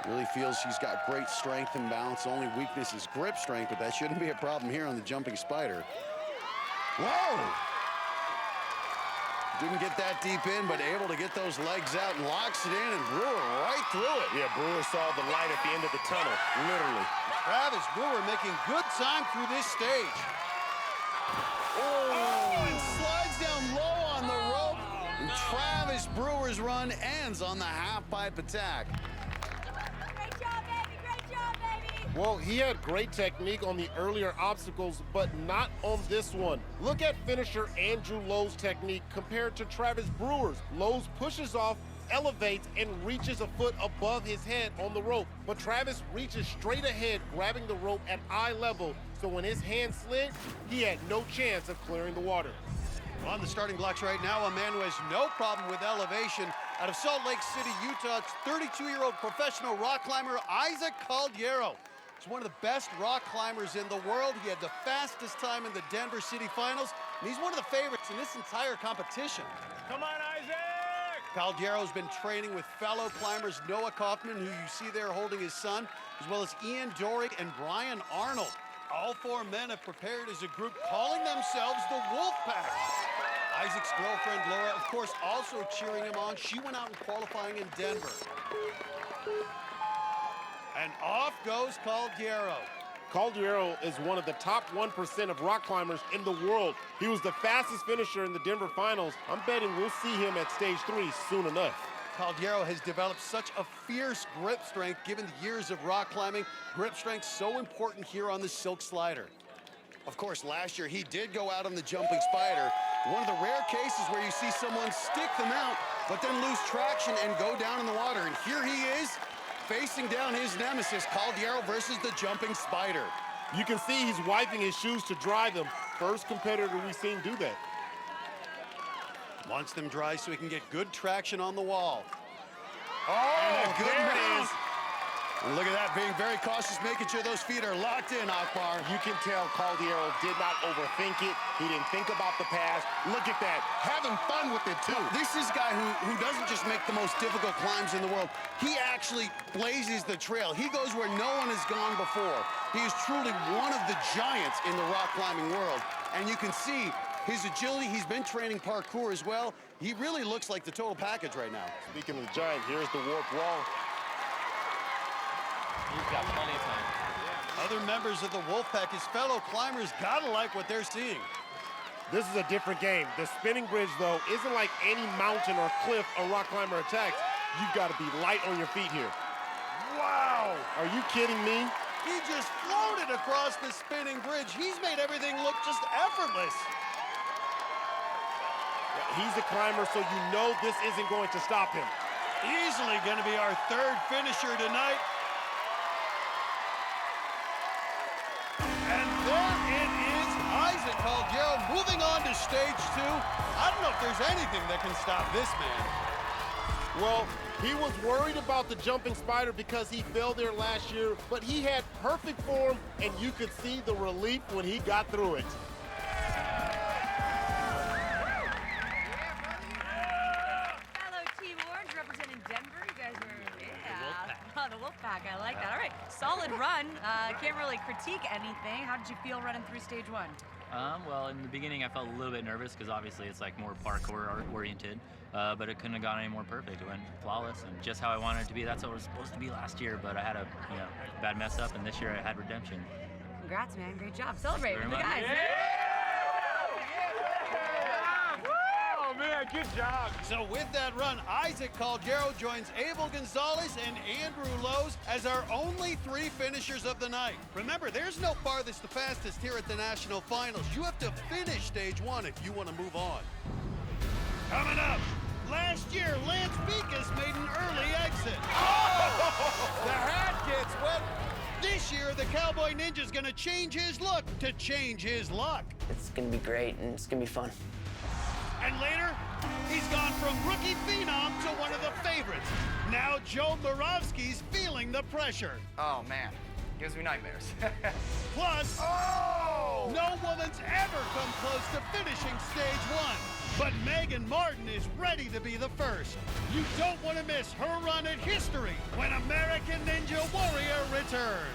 Speaker 11: Really feels she's got great strength and balance. Only weakness is grip strength, but that shouldn't be a problem here on the jumping spider. Whoa! Didn't get that deep in, but able to get those legs out and locks it in, and Brewer right through it.
Speaker 2: Yeah, Brewer saw the light at the end of the tunnel, literally.
Speaker 11: Travis Brewer making good time through this stage. Oh, and slides down low on the rope. And Travis Brewer's run ends on the half-pipe attack.
Speaker 3: Great job, baby. Great job, baby.
Speaker 2: Well, he had great technique on the earlier obstacles, but not on this one. Look at finisher Andrew Lowe's technique compared to Travis Brewer's. Lowe's pushes off, elevates, and reaches a foot above his head on the rope. But Travis reaches straight ahead, grabbing the rope at eye level. So when his hand slid, he had no chance of clearing the water.
Speaker 11: On the starting blocks right now, a man who has no problem with elevation. Out of Salt Lake City, Utah, it's 32-year-old professional rock climber Isaac Caldiero. He's one of the best rock climbers in the world. He had the fastest time in the Denver City Finals, and he's one of the favorites in this entire competition.
Speaker 1: Come on, Isaac!
Speaker 11: Caldiero's been training with fellow climbers Noah Kaufman, who you see there holding his son, as well as Ian Dory and Brian Arnold. All 4 men have prepared as a group, calling themselves the Wolfpack. Isaac's girlfriend, Laura, of course, also cheering him on. She went out in qualifying in Denver. And off goes Caldiero.
Speaker 2: Caldiero is one of the top 1% of rock climbers in the world. He was the fastest finisher in the Denver Finals. I'm betting we'll see him at stage 3 soon enough.
Speaker 11: Caldiero has developed such a fierce grip strength given the years of rock climbing. Grip strength so important here on the silk slider. Of course, last year he did go out on the jumping spider. One of the rare cases where you see someone stick the mount, but then lose traction and go down in the water. And here he is, facing down his nemesis, Caldiero versus the jumping spider.
Speaker 2: You can see he's wiping his shoes to dry them. First competitor we've seen do that.
Speaker 11: Wants them dry so he can get good traction on the wall.
Speaker 2: Oh,
Speaker 11: and a good
Speaker 2: there
Speaker 11: mount.
Speaker 2: it is.
Speaker 11: And look at that, being very cautious, making sure those feet are locked in, Akbar.
Speaker 2: You can tell Caldiero did not overthink it. He didn't think about the pass. Look at that, having fun with it too.
Speaker 11: This is a guy who doesn't just make the most difficult climbs in the world. He actually blazes the trail. He goes where no one has gone before. He is truly one of the giants in the rock climbing world. And you can see his agility. He's been training parkour as well. He really looks like the total package right now.
Speaker 2: Speaking of the giant, here's the warped wall.
Speaker 20: He's got plenty of time.
Speaker 11: Other members of the Wolfpack, his fellow climbers, gotta like what they're seeing.
Speaker 2: This is a different game. The spinning bridge, though, isn't like any mountain or cliff a rock climber attacks. You've got to be light on your feet here. Wow! Are you kidding me?
Speaker 11: He just floated across the spinning bridge. He's made everything look just effortless.
Speaker 2: He's a climber, so you know this isn't going to stop him.
Speaker 11: Easily going to be our third finisher tonight. And there it is, Isaac Calgero moving on to stage 2. I don't know if there's anything that can stop this man.
Speaker 2: Well, he was worried about the jumping spider because he fell there last year, but he had perfect form, and you could see the relief when he got through it.
Speaker 7: Hello, Team Orange, representing Denver. You guys are, yeah. Oh, the Wolfpack, I like that. All right, solid run. Can't really critique anything. How did you feel running through stage 1?
Speaker 4: Well, in the beginning, I felt a little bit nervous because obviously it's like more parkour oriented, but it couldn't have gone any more perfect. It went flawless and just how I wanted it to be. That's what it was supposed to be last year, but I had a bad mess up, and this year I had redemption.
Speaker 7: Congrats, man. Great job. Celebrate with
Speaker 4: Very
Speaker 7: the
Speaker 4: much.
Speaker 7: guys.
Speaker 11: Oh, man, good job. So with that run, Isaac Calgero joins Abel Gonzalez and Andrew Lowe's as our only 3 finishers of the night. Remember, there's no farthest to fastest here at the National Finals. You have to finish stage 1 if you want to move on. Coming up, last year, Lance Beekus made an early exit. The hat gets wet. This year, the Cowboy Ninja's gonna change his look to change his luck.
Speaker 5: It's gonna be great, and it's gonna be fun.
Speaker 11: And later, he's gone from rookie phenom to one of the favorites. Now Joe Borowski's feeling the pressure.
Speaker 12: Oh, man. Gives me nightmares.
Speaker 11: Plus, no woman's ever come close to finishing stage 1. But Megan Martin is ready to be the first. You don't want to miss her run at history when American Ninja Warrior returns.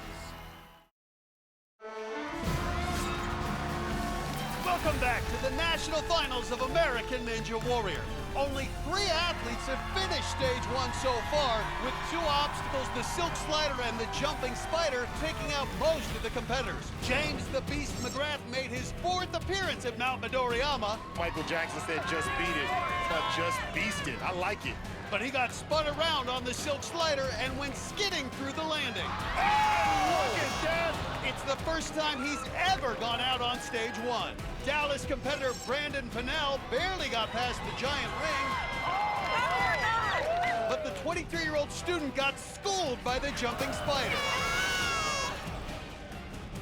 Speaker 11: Welcome back to the National Finals of American Ninja Warrior. Only 3 athletes have finished stage 1 so far, with 2 obstacles, the silk slider and the jumping spider, taking out most of the competitors. James the Beast McGrath made his 4th appearance at Mount Midoriyama.
Speaker 2: Michael Jackson said, just beat it. But just beast it. I like it.
Speaker 11: But he got spun around on the silk slider and went skidding through the landing. Oh, look at that! It's the first time he's ever gone out on stage 1. Dallas competitor Brandon Pinnell barely got past the giant ring. But the 23-year-old student got schooled by the jumping spider.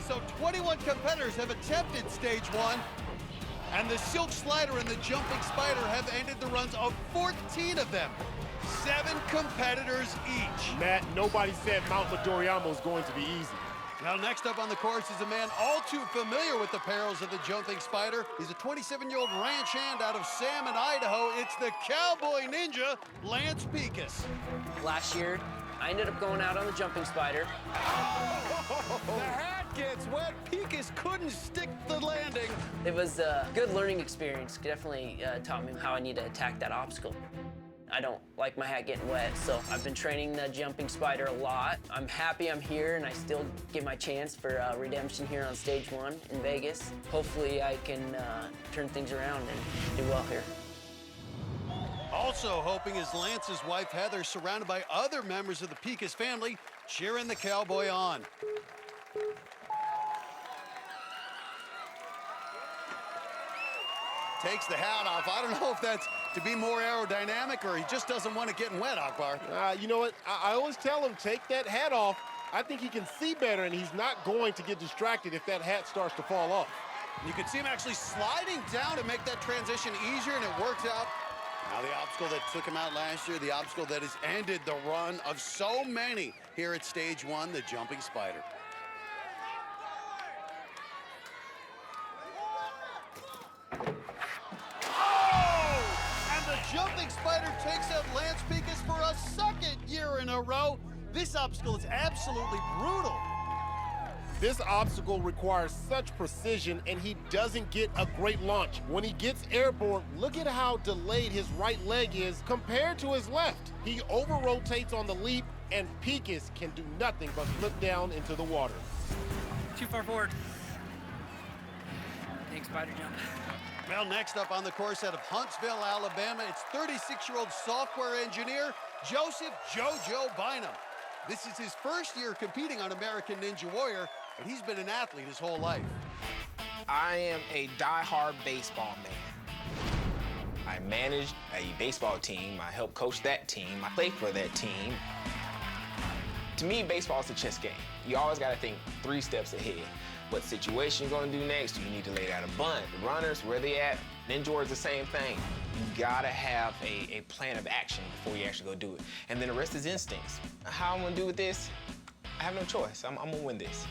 Speaker 11: So 21 competitors have attempted stage 1, and the silk slider and the jumping spider have ended the runs of 14 of them. 7 competitors each.
Speaker 2: Matt, nobody said Mount Midoriyama was going to be easy.
Speaker 11: Well, next up on the course is a man all too familiar with the perils of the jumping spider. He's a 27-year-old ranch hand out of Salmon, Idaho. It's the Cowboy Ninja, Lance Beekus.
Speaker 5: Last year, I ended up going out on the jumping spider.
Speaker 11: The hat gets wet. Beekus couldn't stick the landing.
Speaker 5: It was a good learning experience. Definitely taught me how I need to attack that obstacle. I don't like my hat getting wet, so I've been training the jumping spider a lot. I'm happy I'm here, and I still get my chance for redemption here on stage 1 in Vegas. Hopefully I can turn things around and do well here.
Speaker 11: Also hoping is Lance's wife, Heather, surrounded by other members of the Beekus family, cheering the Cowboy on. Takes the hat off. I don't know if that's to be more aerodynamic or he just doesn't want it getting wet, Akbar.
Speaker 2: You know what? I always tell him, take that hat off. I think he can see better, and he's not going to get distracted if that hat starts to fall off.
Speaker 11: You can see him actually sliding down to make that transition easier, and it worked out. Now the obstacle that took him out last year, the obstacle that has ended the run of so many here at stage 1, the jumping spider. Jumping spider takes out Lance Beekus for a 2nd year in a row. This obstacle is absolutely brutal.
Speaker 2: This obstacle requires such precision, and he doesn't get a great launch. When he gets airborne, look at how delayed his right leg is compared to his left. He over-rotates on the leap, and Beekus can do nothing but flip down into the water.
Speaker 5: Too far forward. Big spider jump.
Speaker 11: Well, next up on the course out of Huntsville, Alabama, it's 36-year-old software engineer Joseph JoJo Bynum. This is his 1st year competing on American Ninja Warrior, but he's been an athlete his whole life.
Speaker 12: I am a die-hard baseball man.
Speaker 8: I managed a baseball team. I helped coach that team. I played for that team. To me, baseball is a chess game. You always got to think 3 steps ahead. What situation you're going to do next? Do you need to lay down a bunt? The runners, where they at? Ninja is the same thing. You got to have a plan of action before you actually go do it. And then the rest is instincts. How I'm going to do with this, I have no choice. I'm going to win this.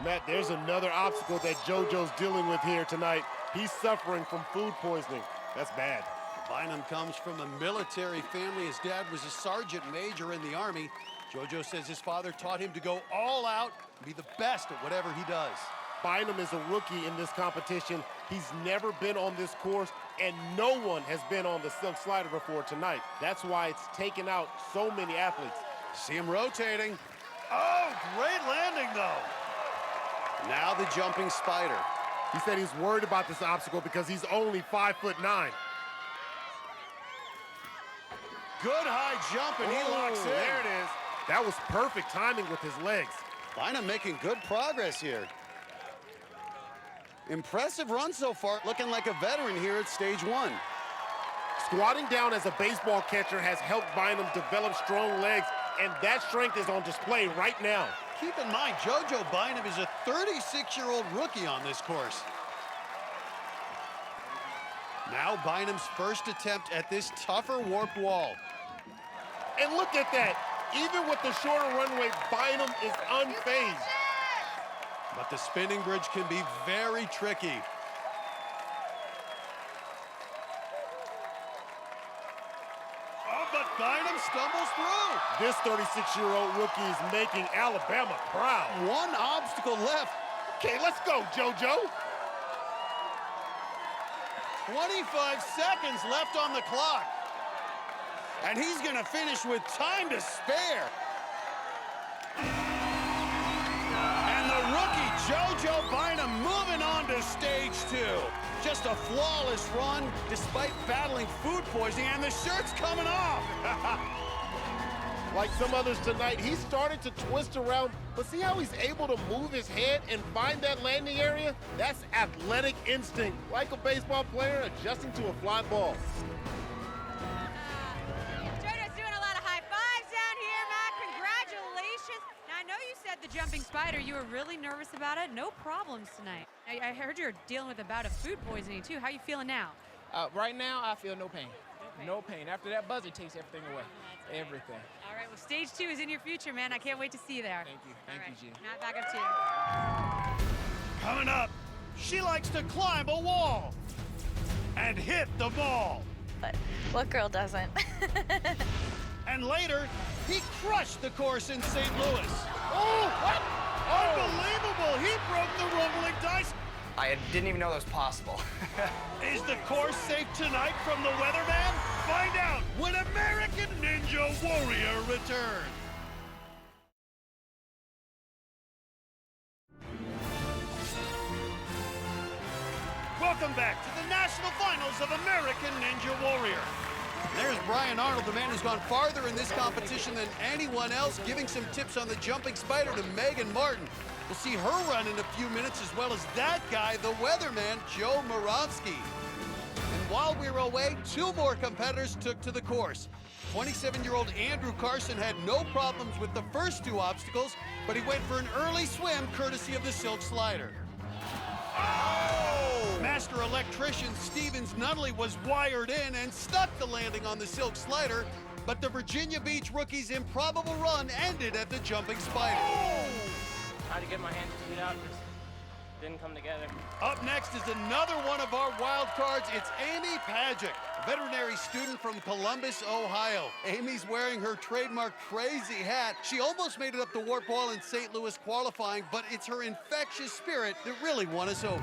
Speaker 2: Matt, there's another obstacle that JoJo's dealing with here tonight. He's suffering from food poisoning. That's bad.
Speaker 11: Bynum comes from a military family. His dad was a sergeant major in the Army. JoJo says his father taught him to go all out and be the best at whatever he does.
Speaker 2: Bynum is a rookie in this competition. He's never been on this course, and no one has been on the silk slider before tonight. That's why it's taken out so many athletes.
Speaker 11: See him rotating. Oh, great landing, though. Now the jumping spider.
Speaker 2: He said he's worried about this obstacle because he's only 5'9".
Speaker 11: Good high jump, and he locks in.
Speaker 2: There it is. That was perfect timing with his legs.
Speaker 11: Bynum making good progress here. Impressive run so far, looking like a veteran here at stage 1.
Speaker 2: Squatting down as a baseball catcher has helped Bynum develop strong legs, and that strength is on display right now.
Speaker 11: Keep in mind, JoJo Bynum is a 36-year-old rookie on this course. Now Bynum's first attempt at this tougher warped wall.
Speaker 2: And look at that. Even with the shorter runway, Bynum is unfazed.
Speaker 11: But the spinning bridge can be very tricky. Oh, but Bynum stumbles through.
Speaker 2: This 36-year-old rookie is making Alabama proud.
Speaker 11: 1 obstacle left.
Speaker 2: Okay, let's go, JoJo.
Speaker 11: 25 seconds left on the clock. And he's gonna finish with time to spare. And the rookie JoJo Bynum moving on to stage 2. Just a flawless run despite battling food poisoning, and the shirt's coming off.
Speaker 2: Like some others tonight, he started to twist around, but see how he's able to move his head and find that landing area? That's athletic instinct, like a baseball player adjusting to a fly ball.
Speaker 7: JoJo's doing a lot of high fives down here, Matt. Congratulations. Now, I know you said the jumping spider. You were really nervous about it. No problems tonight. I heard you're dealing with a bout of food poisoning, too. How are you feeling now?
Speaker 10: Right now, I feel no pain. No pain. After that buzzer takes everything away. Everything.
Speaker 7: All right, well, stage 2 is in your future, man. I can't wait to see you there.
Speaker 10: Thank you. Thank you, Jenn.
Speaker 7: Matt, back up to you.
Speaker 11: Coming up, she likes to climb a wall and hit the ball.
Speaker 19: But what girl doesn't?
Speaker 11: And later, he crushed the course in St. Louis. Oh, what? Unbelievable! He broke the rumbling dice.
Speaker 12: I didn't even know that was possible.
Speaker 11: Is the course safe tonight from the weatherman? Find out when American Ninja Warrior returns. Welcome back to the National Finals of American Ninja Warrior. There's Brian Arnold, the man who's gone farther in this competition than anyone else, giving some tips on the jumping spider to Megan Martin. We'll see her run in a few minutes, as well as that guy, the weatherman, Joe Moravsky. And while we were away, 2 more competitors took to the course. 27-year-old Andrew Carson had no problems with the first 2 obstacles, but he went for an early swim courtesy of the silk slider. Oh! Master electrician Stevens Nunnally was wired in and stuck the landing on the silk slider, but the Virginia Beach rookie's improbable run ended at the jumping spider. Oh!
Speaker 10: Tried to get my hands to it out, just didn't come together.
Speaker 11: Up next is another one of our wild cards. It's Amy Pagic, a veterinary student from Columbus, Ohio. Amy's wearing her trademark crazy hat. She almost made it up the warp wall in St. Louis qualifying, but it's her infectious spirit that really won us over.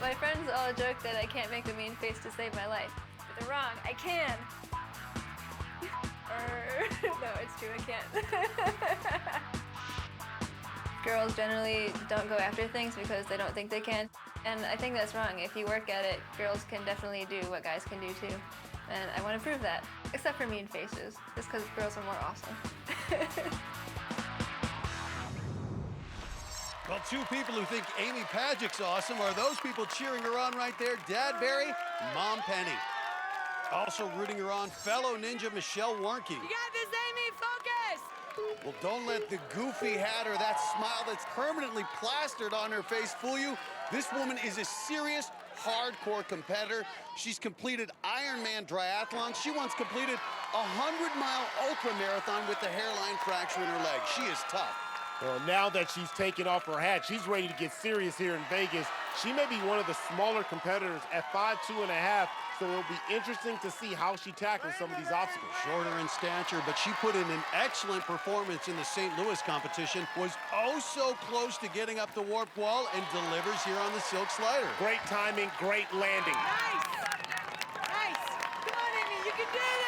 Speaker 23: My friends all joke that I can't make a mean face to save my life. But they're wrong. I can. No, it's true, I can't. Girls generally don't go after things because they don't think they can. And I think that's wrong. If you work at it, girls can definitely do what guys can do too. And I want to prove that. Except for mean faces, just because girls are more awesome.
Speaker 11: Well, two people who think Amy Pagic's awesome are those people cheering her on right there, Dad Barry, Mom Penny. Also rooting her on, fellow ninja Michelle Warnke.
Speaker 6: You got this, Amy. Focus.
Speaker 11: Well, don't let the goofy hat or that smile that's permanently plastered on her face fool you. This woman is a serious, hardcore competitor. She's completed Ironman triathlon. She once completed a 100-mile ultra marathon with the hairline fracture in her leg. She is tough.
Speaker 2: Well, now that she's taken off her hat, she's ready to get serious here in Vegas. She may be one of the smaller competitors at 5'2½", so it'll be interesting to see how she tackles some of these obstacles.
Speaker 11: Shorter in stature, but she put in an excellent performance in the St. Louis competition, was oh so close to getting up the warp wall, and delivers here on the silk slider.
Speaker 2: Great timing, great landing.
Speaker 6: Nice. Nice. Come on, Amy. You can do this.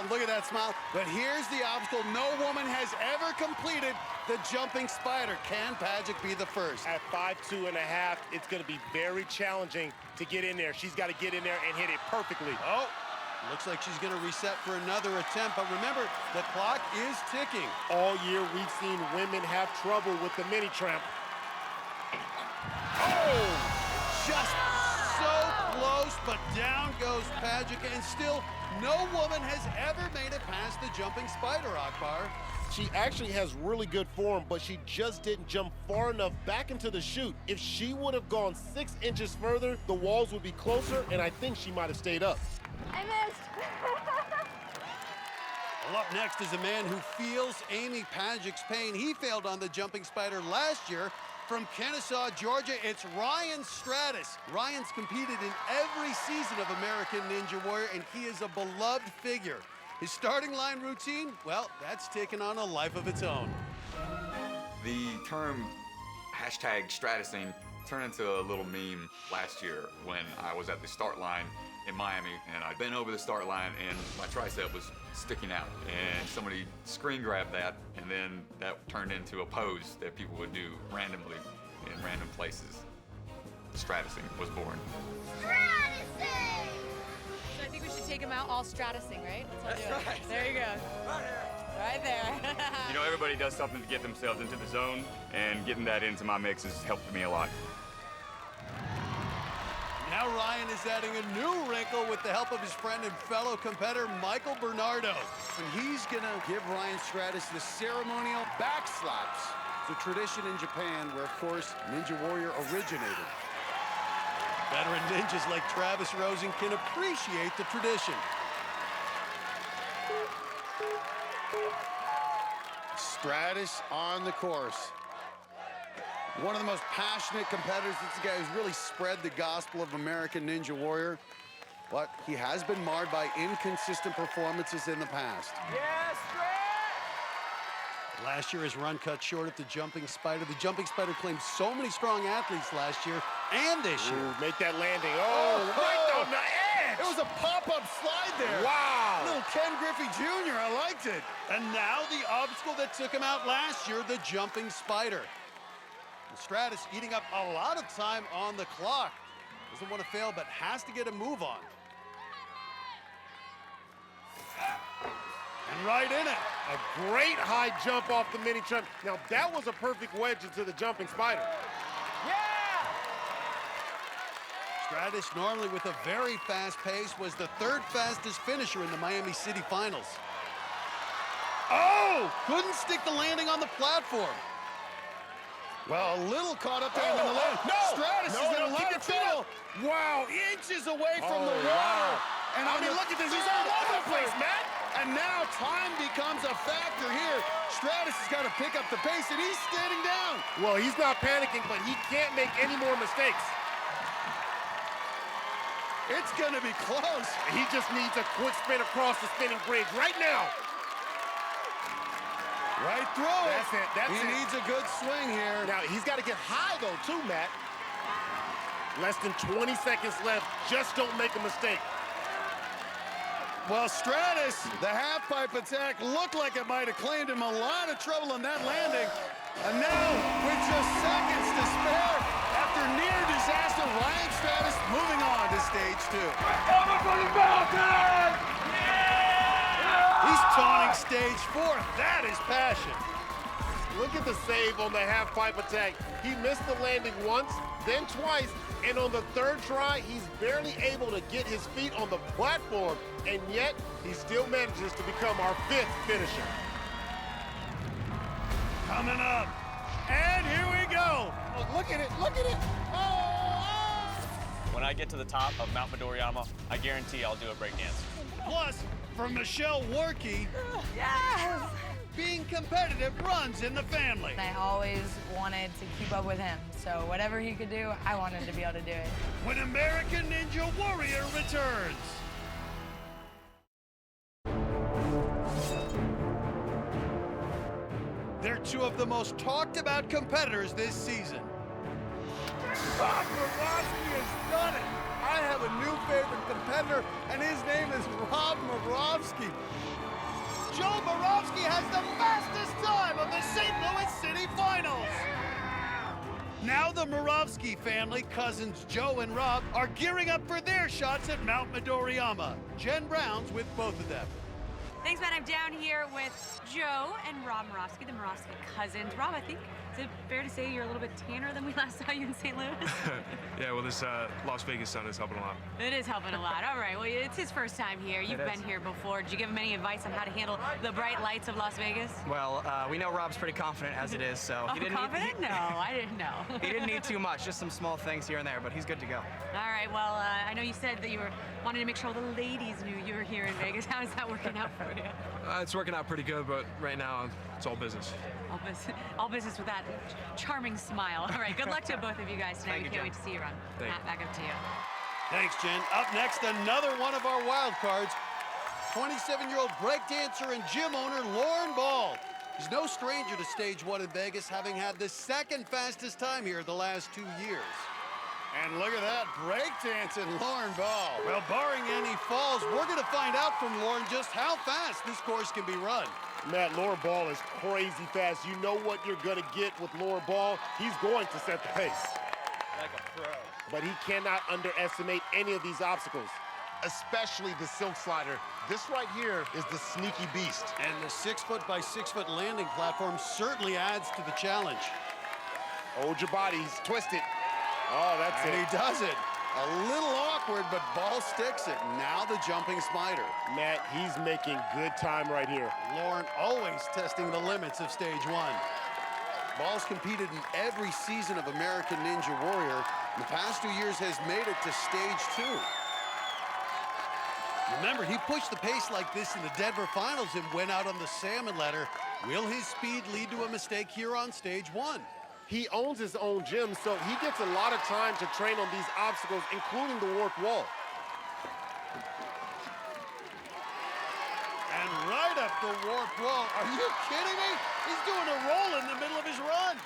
Speaker 11: And look at that smile. But here's the obstacle no woman has ever completed, the jumping spider. Can Pagic be the first?
Speaker 2: At 5'2½", it's going to be very challenging to get in there. She's got to get in there and hit it perfectly.
Speaker 11: Oh, looks like she's going to reset for another attempt. But remember, the clock is ticking.
Speaker 2: All year, we've seen women have trouble with the mini tramp.
Speaker 11: Oh, just so close, but down goes Pagic, and still no woman has ever made it past the jumping spider, Akbar.
Speaker 2: She actually has really good form, but she just didn't jump far enough back into the chute. If she would have gone 6 inches further, the walls would be closer, and I think she might have stayed up.
Speaker 23: I missed.
Speaker 11: Well, up next is a man who feels Amy Pagic's pain. He failed on the jumping spider last year. From Kennesaw, Georgia, it's Ryan Stratus. Ryan's competed in every season of American Ninja Warrior, and he is a beloved figure. His starting line routine, well, that's taken on a life of its own.
Speaker 9: The term #Stratusing turned into a little meme last year when I was at the start line in Miami, and I bent over the start line and my tricep was sticking out, and somebody screen grabbed that, and then that turned into a pose that people would do randomly in random places. Stratusing was born.
Speaker 7: Stratusing! So I think we should take him out all stratusing, right? That's
Speaker 9: right.
Speaker 7: There you go. Right there.
Speaker 9: You know, everybody does something to get themselves into the zone, and getting that into my mix has helped me a lot.
Speaker 11: Now Ryan is adding a new wrinkle with the help of his friend and fellow competitor, Michael Bernardo. And he's gonna give Ryan Stratus the ceremonial back slaps. It's a tradition in Japan where, of course, Ninja Warrior originated. Veteran ninjas like Travis Rosen can appreciate the tradition. Stratus on the course. One of the most passionate competitors. This is a guy who's really spread the gospel of American Ninja Warrior. But he has been marred by inconsistent performances in the past.
Speaker 6: Yes,
Speaker 11: Last year, his run cut short at the jumping spider. The jumping spider claimed so many strong athletes last year and this year.
Speaker 2: Ooh, make that landing. Oh, right on the edge.
Speaker 11: It was a pop-up slide there.
Speaker 2: Wow.
Speaker 11: Little Ken Griffey Jr., I liked it. And now the obstacle that took him out last year, the jumping spider. Stratus eating up a lot of time on the clock. Doesn't want to fail, but has to get a move on. And right in it.
Speaker 2: A great high jump off the mini tramp. Now, that was a perfect wedge into the jumping spider.
Speaker 11: Yeah! Stratus, normally with a very fast pace, was the third fastest finisher in the Miami City Finals. Oh! Couldn't stick the landing on the platform. Well, a little caught up there in the land.
Speaker 2: No!
Speaker 11: Stratus is in a lot of trouble. Wow, inches away from the water.
Speaker 2: Wow.
Speaker 11: And
Speaker 2: I mean, look at this. He's all over the place, Matt.
Speaker 11: And now time becomes a factor here. Stratus has got to pick up the pace, and he's standing down.
Speaker 2: Well, he's not panicking, but he can't make any more mistakes.
Speaker 11: It's going to be close.
Speaker 2: He just needs a quick spin across the spinning bridge right now.
Speaker 11: Right through it.
Speaker 2: That's it. That's
Speaker 11: he needs a good swing here.
Speaker 2: Now, he's got to get high, though, too, Matt. Less than 20 seconds left. Just don't make a mistake.
Speaker 11: Well, Stratus, the half-pipe attack looked like it might have claimed him a lot of trouble on that landing. And now, with just seconds to spare, after near disaster, Ryan Stratus moving on to stage 2.
Speaker 6: We're coming for the mountain!
Speaker 11: He's taunting stage 4. That is passion.
Speaker 2: Look at the save on the half-pipe attack. He missed the landing once, then twice, and on the third try, he's barely able to get his feet on the platform, and yet he still manages to become our 5th finisher.
Speaker 1: Coming up, and here we go.
Speaker 2: Oh, look at it, look at it.
Speaker 13: When I get to the top of Mount Midoriyama, I guarantee I'll do a breakdance.
Speaker 1: Plus, from Michelle Warkey,
Speaker 6: Yes!
Speaker 1: being competitive runs in the family.
Speaker 6: I always wanted to keep up with him, so whatever he could do, I wanted to be able to do it.
Speaker 1: When American Ninja Warrior returns. They're two of the most talked about competitors this season.
Speaker 11: Bob Moravsky has done it. I have a new favorite competitor, and his name is Rob Moravsky.
Speaker 1: Joe Moravsky has the fastest time of the St. Louis City Finals. Now the Moravsky family, cousins Joe and Rob, are gearing up for their shots at Mount Midoriyama. Jenn Brown's with both of them.
Speaker 7: Thanks, man. I'm down here with Joe and Rob Moravsky, the Moravsky cousins. Rob, I think, is it fair to say you're a little bit tanner than we last saw you in St. Louis?
Speaker 14: Yeah, well, this Las Vegas sun is helping a lot.
Speaker 7: It is helping a lot. All right, well, it's his first time here. You've been here before. Did you give him any advice on how to handle the bright lights of Las Vegas?
Speaker 17: Well, we know Rob's pretty confident as it is, so
Speaker 7: Oh, confident? No, I didn't know.
Speaker 17: He didn't need too much, just some small things here and there, but he's good to go.
Speaker 7: All right, well, I know you said that you were wanting to make sure all the ladies knew you were here in Vegas. How is that working out for you?
Speaker 14: It's working out pretty good, but right now it's all business.
Speaker 7: All business with that charming smile. All right, good luck to both of you guys tonight. We can't wait to see you run.
Speaker 14: Thank
Speaker 7: Matt, back up to you.
Speaker 1: Thanks, Jen. Up next, another one of our wild cards, 27-year-old breakdancer and gym owner Lauren Ball. He's no stranger to stage 1 in Vegas, having had the 2nd fastest time here the last 2 years. And look at that, breakdancing Lauren Ball. Well, barring any falls, we're going to find out from Lauren just how fast this course can be run.
Speaker 2: Matt, Lauren Ball is crazy fast. You know what you're going to get with Lauren Ball. He's going to set the pace.
Speaker 13: Like a pro.
Speaker 2: But he cannot underestimate any of these obstacles, especially the silk slider. This right here is the sneaky beast.
Speaker 1: And the 6-foot by 6-foot landing platform certainly adds to the challenge.
Speaker 2: Hold your body, he's twisted. Oh, that's it.
Speaker 1: And he does it. A little awkward, but Ball sticks it. Now the jumping spider.
Speaker 2: Matt, he's making good time right here.
Speaker 1: Lauren always testing the limits of stage 1. Ball's competed in every season of American Ninja Warrior. In the past 2 years has made it to stage 2. Remember, he pushed the pace like this in the Denver finals and went out on the salmon ladder. Will his speed lead to a mistake here on stage 1?
Speaker 2: He owns his own gym, so he gets a lot of time to train on these obstacles, including the warped wall.
Speaker 1: And right up the warped wall. Are you kidding me? He's doing a roll in the middle of his run.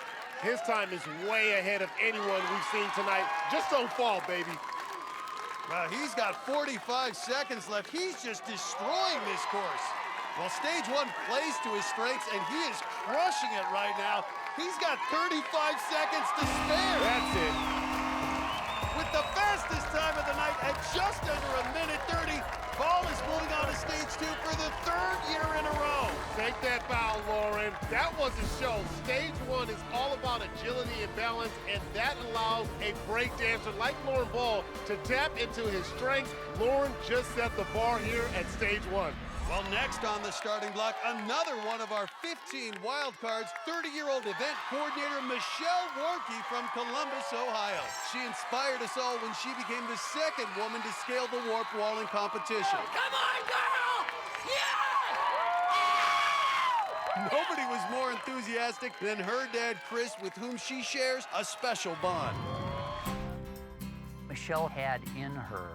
Speaker 2: His time is way ahead of anyone we've seen tonight. Just don't fall, baby.
Speaker 1: Well, he's got 45 seconds left. He's just destroying this course. Well, stage 1 plays to his strengths, and he is crushing it right now. He's got 35 seconds to spare.
Speaker 2: That's it.
Speaker 1: With the fastest time of the night at just under 1:30, Ball is moving on to stage 2 for the 3rd year in a row.
Speaker 2: Take that bow, Lauren. That was a show. Stage 1 is all about agility and balance, and that allows a breakdancer like Lauren Ball to tap into his strengths. Lauren just set the bar here at stage 1.
Speaker 1: Well, next on the starting block, another one of our 15 wild cards, 30-year-old event coordinator Michelle Warkey from Columbus, Ohio. She inspired us all when she became the 2nd woman to scale the warped wall in competition.
Speaker 6: Come on, girl! Yeah!
Speaker 1: Nobody was more enthusiastic than her dad, Chris, with whom she shares a special bond.
Speaker 15: Michelle had in her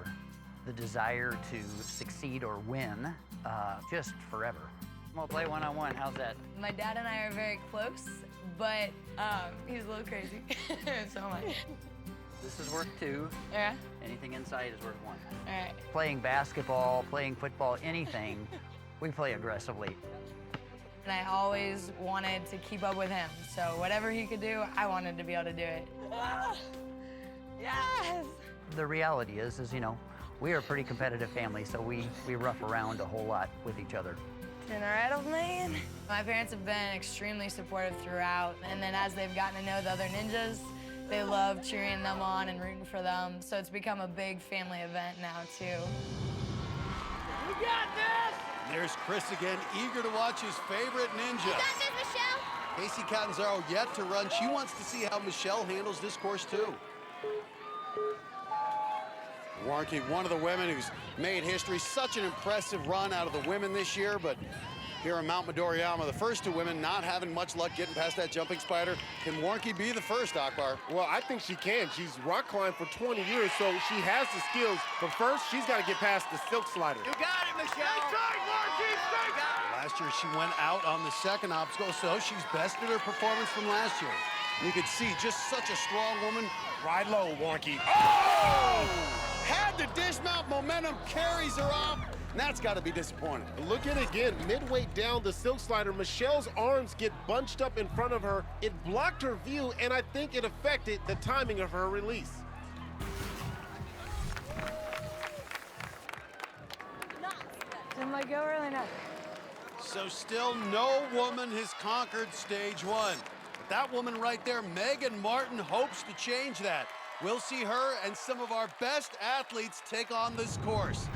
Speaker 15: the desire to succeed or win just forever. We'll play one-on-one, how's that?
Speaker 6: My dad and I are very close, but he's a little crazy. So much.
Speaker 15: This is worth 2.
Speaker 6: Yeah?
Speaker 15: Anything inside is worth 1.
Speaker 6: All right.
Speaker 15: Playing basketball, playing football, anything, we play aggressively.
Speaker 6: And I always wanted to keep up with him, so whatever he could do, I wanted to be able to do it. Yes!
Speaker 15: The reality is, you know, we are a pretty competitive family, so we rough around a whole lot with each other.
Speaker 3: Turn right of me.
Speaker 6: My parents have been extremely supportive throughout, and then as they've gotten to know the other ninjas, they love cheering them on and rooting for them, so it's become a big family event now, too.
Speaker 11: We got this! There's Chris again, eager to watch his favorite ninja.
Speaker 3: You got this, Michelle?
Speaker 11: Casey Catanzaro yet to run. She wants to see how Michelle handles this course, too. Warnke, one of the women who's made history, such an impressive run out of the women this year, but here in Mount Midoriyama, the first two women not having much luck getting past that jumping spider. Can Warnke be the first, Akbar?
Speaker 2: Well, I think she can. She's rock climbed for 20 years, so she has the skills. But first, she's got to get past the silk slider.
Speaker 11: You got it, Michelle! Last year, she went out on the second obstacle, so she's bested her performance from last year. You could see just such a strong woman.
Speaker 2: Ride low, Warnke.
Speaker 11: Oh! Had the dismount, momentum carries her off. And that's got to be disappointing.
Speaker 2: Look at it again. Midway down the silk slider, Michelle's arms get bunched up in front of her. It blocked her view, and I think it affected the timing of her release.
Speaker 3: Didn't let go early enough.
Speaker 11: So still no woman has conquered stage one. But that woman right there, Megan Martin, hopes to change that. We'll see her and some of our best athletes take on this course.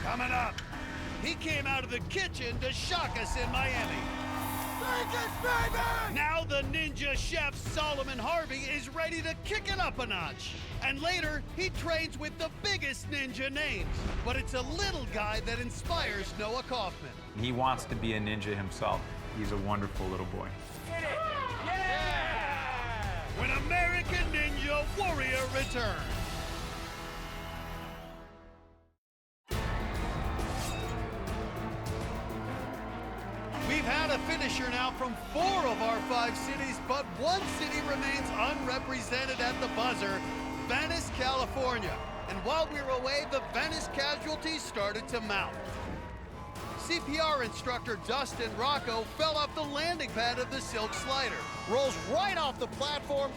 Speaker 11: Coming up, he came out of the kitchen to shock us in Miami. Now the ninja chef Solomon Harvey is ready to kick it up a notch. And later, he trains with the biggest ninja names. But it's a little guy that inspires Noah Kaufman.
Speaker 16: He wants to be a ninja himself. He's a wonderful little boy.
Speaker 11: When American Ninja Warrior returns. We've had a finisher now from 4 of our 5 cities, but one city remains unrepresented at the buzzer, Venice, California. And while we were away, the Venice casualties started to mount. CPR instructor Dustin Rocco fell off the landing pad of the silk slider, rolls right off the platform.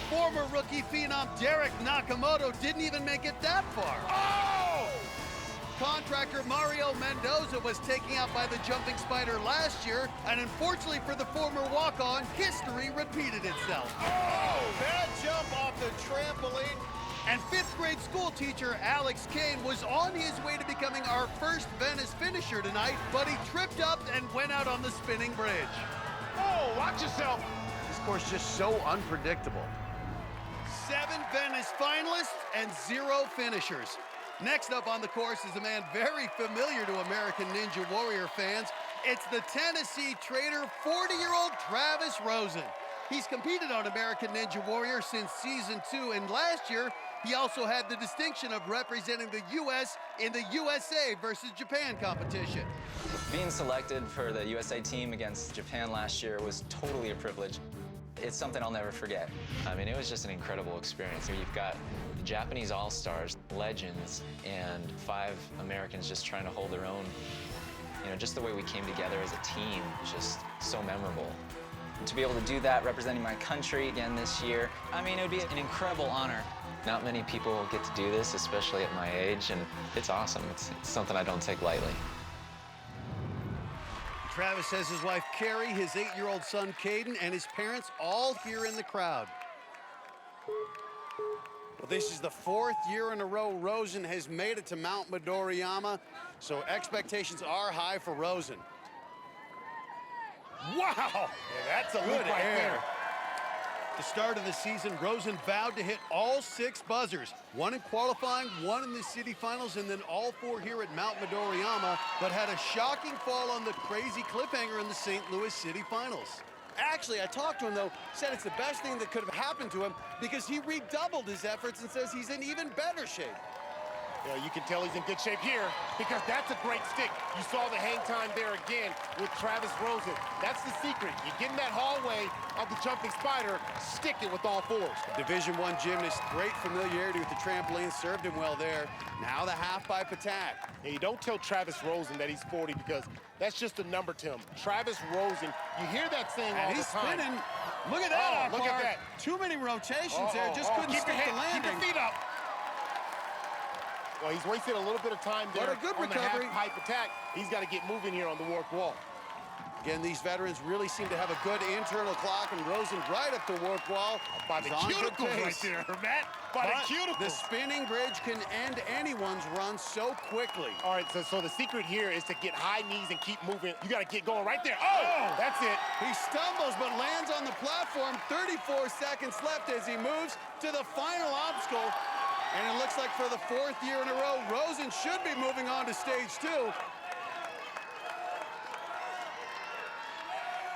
Speaker 11: Former rookie phenom Derek Nakamoto didn't even make it that far. Oh! Contractor Mario Mendoza was taken out by the jumping spider last year, and unfortunately for the former walk-on, history repeated itself. Oh! Bad jump off the trampoline. And 5th grade school teacher Alex Kane was on his way to becoming our first Venice finisher tonight, but he tripped up and went out on the spinning bridge.
Speaker 2: Oh, watch yourself.
Speaker 11: This course just so unpredictable. 7 Venice finalists and 0 finishers. Next up on the course is a man very familiar to American Ninja Warrior fans. It's the Tennessee trader, 40-year-old Travis Rosen. He's competed on American Ninja Warrior since season 2, and last year, he also had the distinction of representing the U.S. in the USA versus Japan competition.
Speaker 18: Being selected for the USA team against Japan last year was totally a privilege. It's something I'll never forget. I mean, it was just an incredible experience. Here you've got the Japanese all-stars, legends, and 5 Americans just trying to hold their own. You know, just the way we came together as a team was just so memorable. And to be able to do that, representing my country again this year, I mean, it would be an incredible honor. Not many people get to do this, especially at my age, and it's awesome. It's something I don't take lightly.
Speaker 11: Travis has his wife Carrie, his 8-year-old son Caden, and his parents all here in the crowd. Well, this is the 4th year in a row Rosen has made it to Mount Midoriyama, so expectations are high for Rosen. Wow! Yeah, that's a good right there. The start of the season, Rosen vowed to hit all 6 buzzers, 1 in qualifying, 1 in the city finals, and then all 4 here at Mount Midoriyama, but had a shocking fall on the crazy cliffhanger in the St. Louis City finals. Actually, I talked to him, though, said it's the best thing that could have happened to him because he redoubled his efforts and says he's in even better shape.
Speaker 2: Yeah, you can tell he's in good shape here because that's a great stick. You saw the hang time there again with Travis Rosen. That's the secret. You get in that hallway of the jumping spider, stick it with all 4s.
Speaker 11: Division I gymnast, great familiarity with the trampoline, served him well there. Now the half-pipe attack.
Speaker 2: Hey, you don't tell Travis Rosen that he's 40 because that's just a number to him. Travis Rosen, you hear that saying all the time.
Speaker 11: He's spinning. Look at that,
Speaker 2: Look at that.
Speaker 11: Too many rotations there, just couldn't stick the landing.
Speaker 2: Keep your feet up. Well, he's wasted a little bit of time there.
Speaker 11: What a good
Speaker 2: on
Speaker 11: recovery.
Speaker 2: The half pipe attack. He's got to get moving here on the warp wall.
Speaker 11: Again, these veterans really seem to have a good internal clock, and Rosen right up the warp wall.
Speaker 2: By the cuticles right there, Matt. By the cuticles.
Speaker 11: The spinning bridge can end anyone's run so quickly.
Speaker 2: All right, so the secret here is to get high knees and keep moving. You got to get going right there. Oh, that's it.
Speaker 11: He stumbles but lands on the platform. 34 seconds left as he moves to the final obstacle. And it looks like for the 4th year in a row, Rosen should be moving on to stage 2.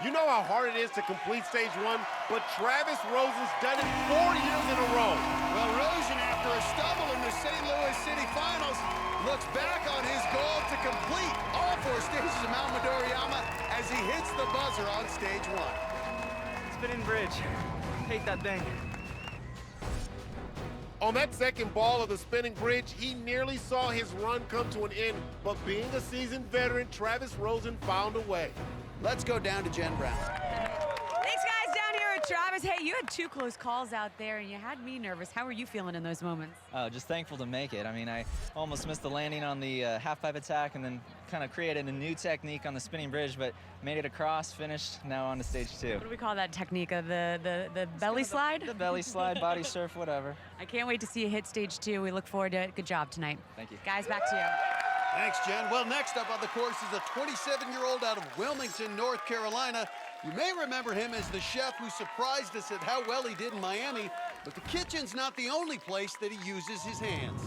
Speaker 2: You know how hard it is to complete stage 1, but Travis Rosen's done it 4 years in a row.
Speaker 11: Well, Rosen, after a stumble in the St. Louis City Finals, looks back on his goal to complete all 4 stages of Mount Midoriyama as he hits the buzzer on stage 1.
Speaker 12: Spinning bridge. Hate that thing.
Speaker 2: On that second ball of the spinning bridge, he nearly saw his run come to an end, but being a seasoned veteran, Travis Rosen found a way.
Speaker 11: Let's go down to Jenn Brown.
Speaker 7: Thanks, guys, down here at Travis. Hey, you had 2 close calls out there, and you had me nervous. How were you feeling in those moments?
Speaker 18: Just thankful to make it. I mean, I almost missed the landing on the half-pipe attack and then kind of created a new technique on the spinning bridge, but made it across, finished, now on to stage 2.
Speaker 7: What do we call that technique? The belly slide?
Speaker 18: The belly slide, body surf, whatever.
Speaker 7: I can't wait to see you hit stage 2. We look forward to it. Good job tonight.
Speaker 18: Thank you.
Speaker 7: Guys, back to you.
Speaker 11: Thanks, Jen. Well, next up on the course is a 27-year-old out of Wilmington, North Carolina. You may remember him as the chef who surprised us at how well he did in Miami, but the kitchen's not the only place that he uses his hands.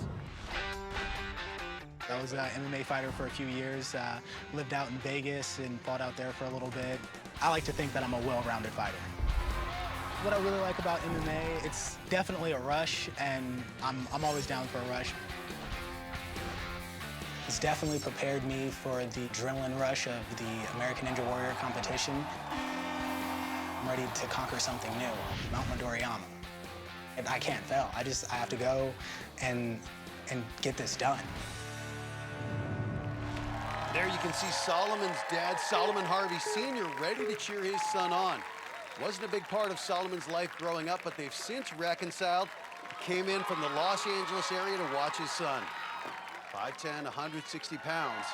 Speaker 20: I was an MMA fighter for a few years, lived out in Vegas and fought out there for a little bit. I like to think that I'm a well-rounded fighter. What I really like about MMA, it's definitely a rush, and I'm always down for a rush. It's definitely prepared me for the adrenaline rush of the American Ninja Warrior competition. I'm ready to conquer something new, Mount Midoriyama. I can't fail. I have to go and get this done.
Speaker 11: There you can see Solomon's dad, Solomon Harvey Sr., ready to cheer his son on. Wasn't a big part of Solomon's life growing up, but they've since reconciled. Came in from the Los Angeles area to watch his son. 5'10", 160 pounds.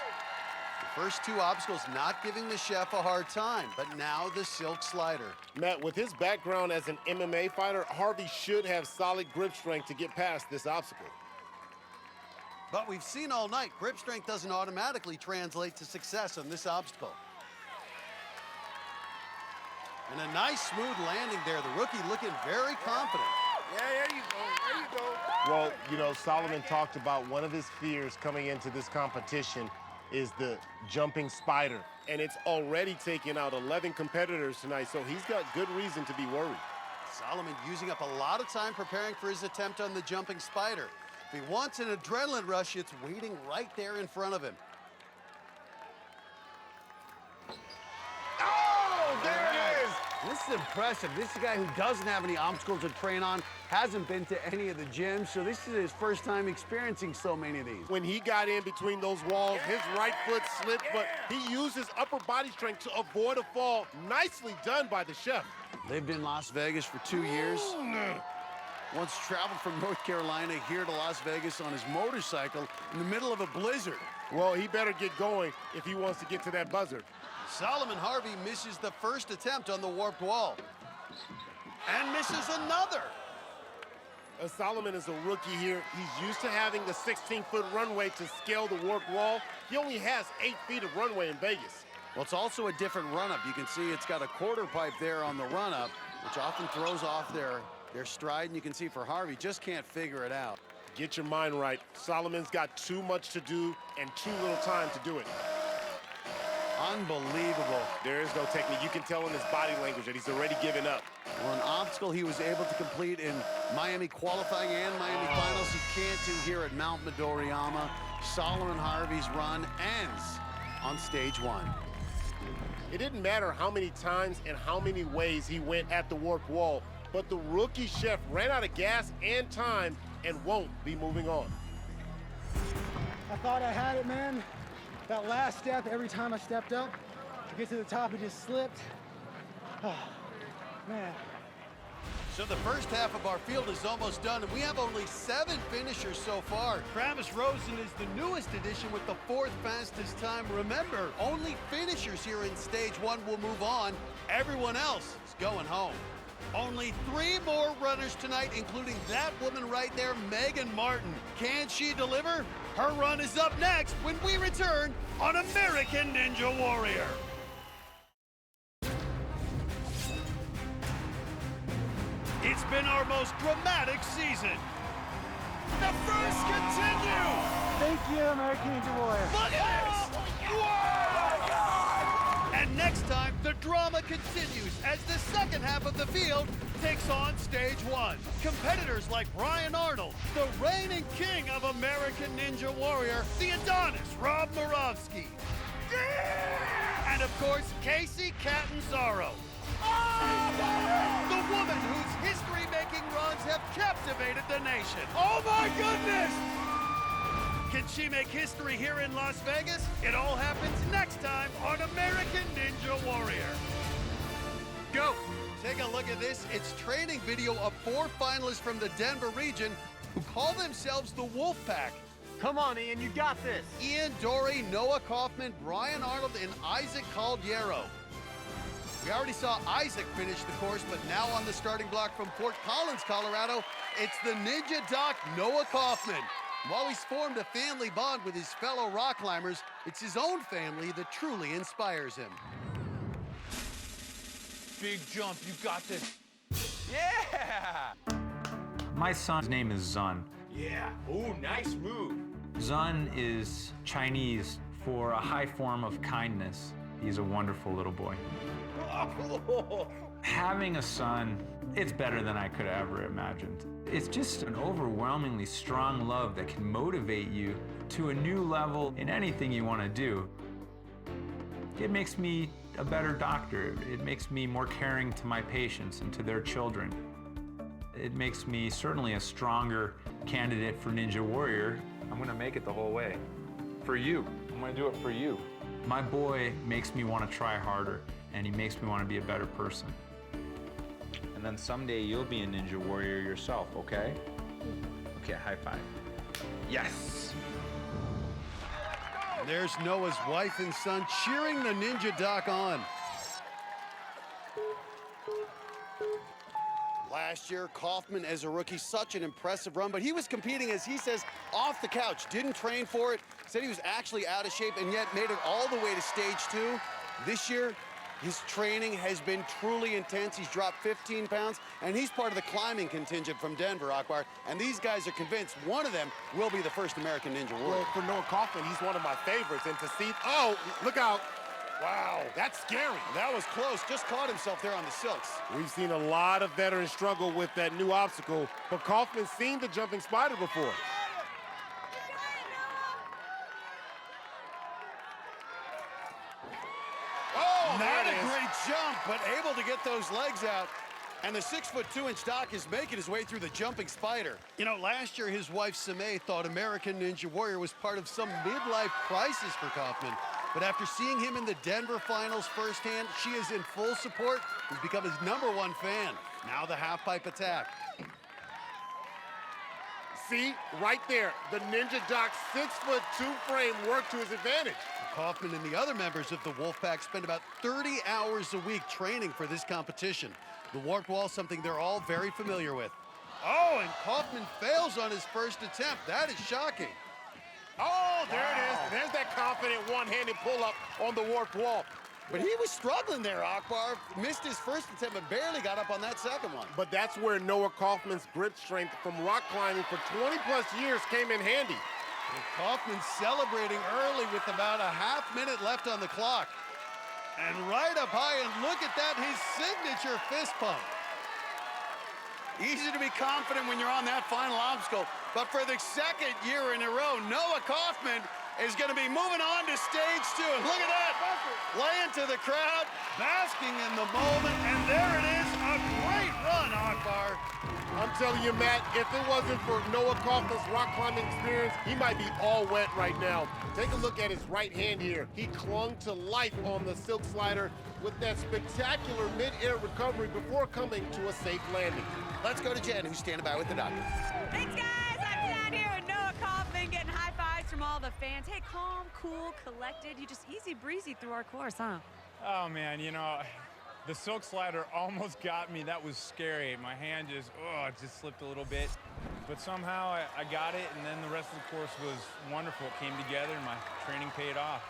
Speaker 11: The first 2 obstacles not giving the chef a hard time, but now the silk slider.
Speaker 2: Matt, with his background as an MMA fighter, Harvey should have solid grip strength to get past this obstacle.
Speaker 11: But we've seen all night, grip strength doesn't automatically translate to success on this obstacle. And a nice smooth landing there. The rookie looking very confident.
Speaker 2: Yeah, there you go, there you go. Well, you know, Solomon talked about one of his fears coming into this competition is the jumping spider. And it's already taken out 11 competitors tonight, so he's got good reason to be worried.
Speaker 11: Solomon using up a lot of time preparing for his attempt on the jumping spider. If he wants an adrenaline rush, it's waiting right there in front of him.
Speaker 21: Oh, there it is! This is impressive. This is a guy who doesn't have any obstacles to train on, hasn't been to any of the gyms, so this is his first time experiencing so many of these.
Speaker 2: When he got in between those walls, his right foot slipped, but he used his upper body strength to avoid a fall. Nicely done by the chef.
Speaker 11: Lived in Las Vegas for 2 years. Once traveled from North Carolina here to Las Vegas on his motorcycle in the middle of a blizzard.
Speaker 2: Well, he better get going if he wants to get to that buzzer.
Speaker 11: Solomon Harvey misses the first attempt on the warped wall. And misses another.
Speaker 2: Solomon is a rookie here. He's used to having the 16-foot runway to scale the warped wall. He only has 8 feet of runway in Vegas.
Speaker 11: Well, it's also a different run-up. You can see it's got a quarter pipe there on the run-up, which often throws off their stride, and you can see for Harvey, just can't figure it out.
Speaker 2: Get your mind right. Solomon's got too much to do and too little time to do it.
Speaker 11: Unbelievable.
Speaker 2: There is no technique. You can tell in his body language that he's already given up.
Speaker 11: Well, an obstacle he was able to complete in Miami qualifying and Miami finals, he can't do here at Mount Midoriyama. Solomon Harvey's run ends on stage 1.
Speaker 2: It didn't matter how many times and how many ways he went at the warped wall, but the rookie chef ran out of gas and time and won't be moving on.
Speaker 22: I thought I had it, man. That last step, every time I stepped up to get to the top, it just slipped. Oh, man.
Speaker 11: So
Speaker 21: So the first half of our field is almost done, and we have only 7 finishers so far. Travis Rosen is the newest addition with the 4th fastest time. Remember, only finishers here in stage 1 will move on. Everyone else is going home. Only 3 more runners tonight, including that woman right there, Megan Martin. Can she deliver? Her run is up next when we return on American Ninja Warrior. It's been our most dramatic season. The first continue.
Speaker 22: Thank you, American Ninja Warrior.
Speaker 21: Look at this! Whoa! And next time, the drama continues as the second half of the field takes on stage 1. Competitors like Brian Arnold, the reigning king of American Ninja Warrior, the Adonis, Rob Moravsky. Yeah! And of course, Casey Catanzaro. The woman whose history-making runs have captivated the nation. Oh my goodness! Can she make history here in Las Vegas? It all happens next time on American Ninja Warrior. Go! Take a look at this. It's training video of 4 finalists from the Denver region who call themselves the Wolfpack.
Speaker 12: Come on, Ian, you got this.
Speaker 21: Ian Dory, Noah Kaufman, Brian Arnold, and Isaac Caldiero. We already saw Isaac finish the course, but now on the starting block from Fort Collins, Colorado, it's the Ninja Doc, Noah Kaufman. While he's formed a family bond with his fellow rock climbers, it's his own family that truly inspires him.
Speaker 11: Big jump, you got this.
Speaker 12: Yeah!
Speaker 16: My son's name is Zun.
Speaker 11: Yeah, ooh, nice move.
Speaker 16: Zun is Chinese for a high form of kindness. He's a wonderful little boy. Having a son, it's better than I could have ever imagined. It's just an overwhelmingly strong love that can motivate you to a new level in anything you want to do. It makes me a better doctor. It makes me more caring to my patients and to their children. It makes me certainly a stronger candidate for Ninja Warrior. I'm gonna make it the whole way. For you. I'm gonna do it for you. My boy makes me want to try harder, and he makes me want to be a better person. And then someday you'll be a Ninja Warrior yourself, okay? Okay, high five. Yes!
Speaker 21: There's Noah's wife and son cheering the Ninja Doc on. Last year, Kaufman as a rookie, such an impressive run, but he was competing, as he says, off the couch, didn't train for it, said he was actually out of shape, and yet made it all the way to stage 2. This year, his training has been truly intense. He's dropped 15 pounds, and he's part of the climbing contingent from Denver, Akbar, and these guys are convinced one of them will be the first American Ninja Warrior.
Speaker 2: Well, for Noah Kaufman, he's one of my favorites, and to see, oh, look out. Wow, that's scary.
Speaker 21: That was close, just caught himself there on the silks.
Speaker 2: We've seen a lot of veterans struggle with that new obstacle, but Kaufman's seen the jumping spider before.
Speaker 21: Oh, not a great jump, but able to get those legs out. And the 6'2" Doc is making his way through the jumping spider. You know, last year his wife Samay thought American Ninja Warrior was part of some midlife crisis for Kaufman. But after seeing him in the Denver finals firsthand, she is in full support. He's become his #1 fan. Now the half-pipe attack.
Speaker 2: See, right there, the Ninja Doc's 6'2" frame worked to his advantage.
Speaker 21: Kaufman and the other members of the Wolfpack spend about 30 hours a week training for this competition. The warp wall, something they're all very familiar with. Oh, and Kaufman fails on his first attempt. That is shocking.
Speaker 2: Oh, there it is. There's that confident one-handed pull-up on the warped wall.
Speaker 21: But he was struggling there, Akbar. Missed his first attempt and barely got up on that second one.
Speaker 2: But that's where Noah Kaufman's grip strength from rock climbing for 20-plus years came in handy.
Speaker 21: And Kaufman celebrating early with about a half-minute left on the clock. And right up high, and look at that, his signature fist pump. Easy to be confident when you're on that final obstacle, but for the second year in a row, Noah Kaufman is going to be moving on to stage 2. And look at that, laying to the crowd, basking in the moment, and there it is, a great run, Akbar.
Speaker 2: I'm telling you, Matt, if it wasn't for Noah Kaufman's rock climbing experience, he might be all wet right now. Take a look at his right hand here. He clung to life on the silk slider, with that spectacular mid-air recovery before coming to a safe landing.
Speaker 11: Let's go to Jenn, who's standing by with the doctor.
Speaker 7: Thanks, guys. I'm down here with Noah Kaufman getting high fives from all the fans. Hey, calm, cool, collected. You just easy breezy through our course, huh?
Speaker 16: Oh, man, you know, the silk slider almost got me. That was scary. My hand just slipped a little bit. But somehow I got it, and then the rest of the course was wonderful. It came together, and my training paid off.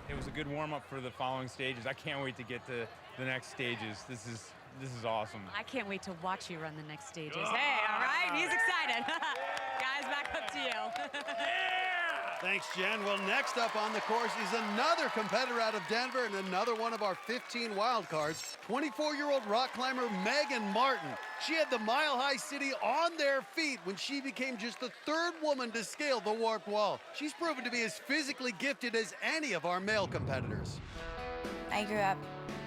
Speaker 16: It was a good warm-up for the following stages. I can't wait to get to the next stages. This is awesome.
Speaker 7: I can't wait to watch you run the next stages. Hey, all right? He's excited. Guys, back up to you.
Speaker 21: Thanks, Jen. Well, next up on the course is another competitor out of Denver and another one of our 15 wild cards, 24-year-old rock climber Megan Martin. She had the Mile High City on their feet when she became just the third woman to scale the warped wall. She's proven to be as physically gifted as any of our male competitors.
Speaker 19: I grew up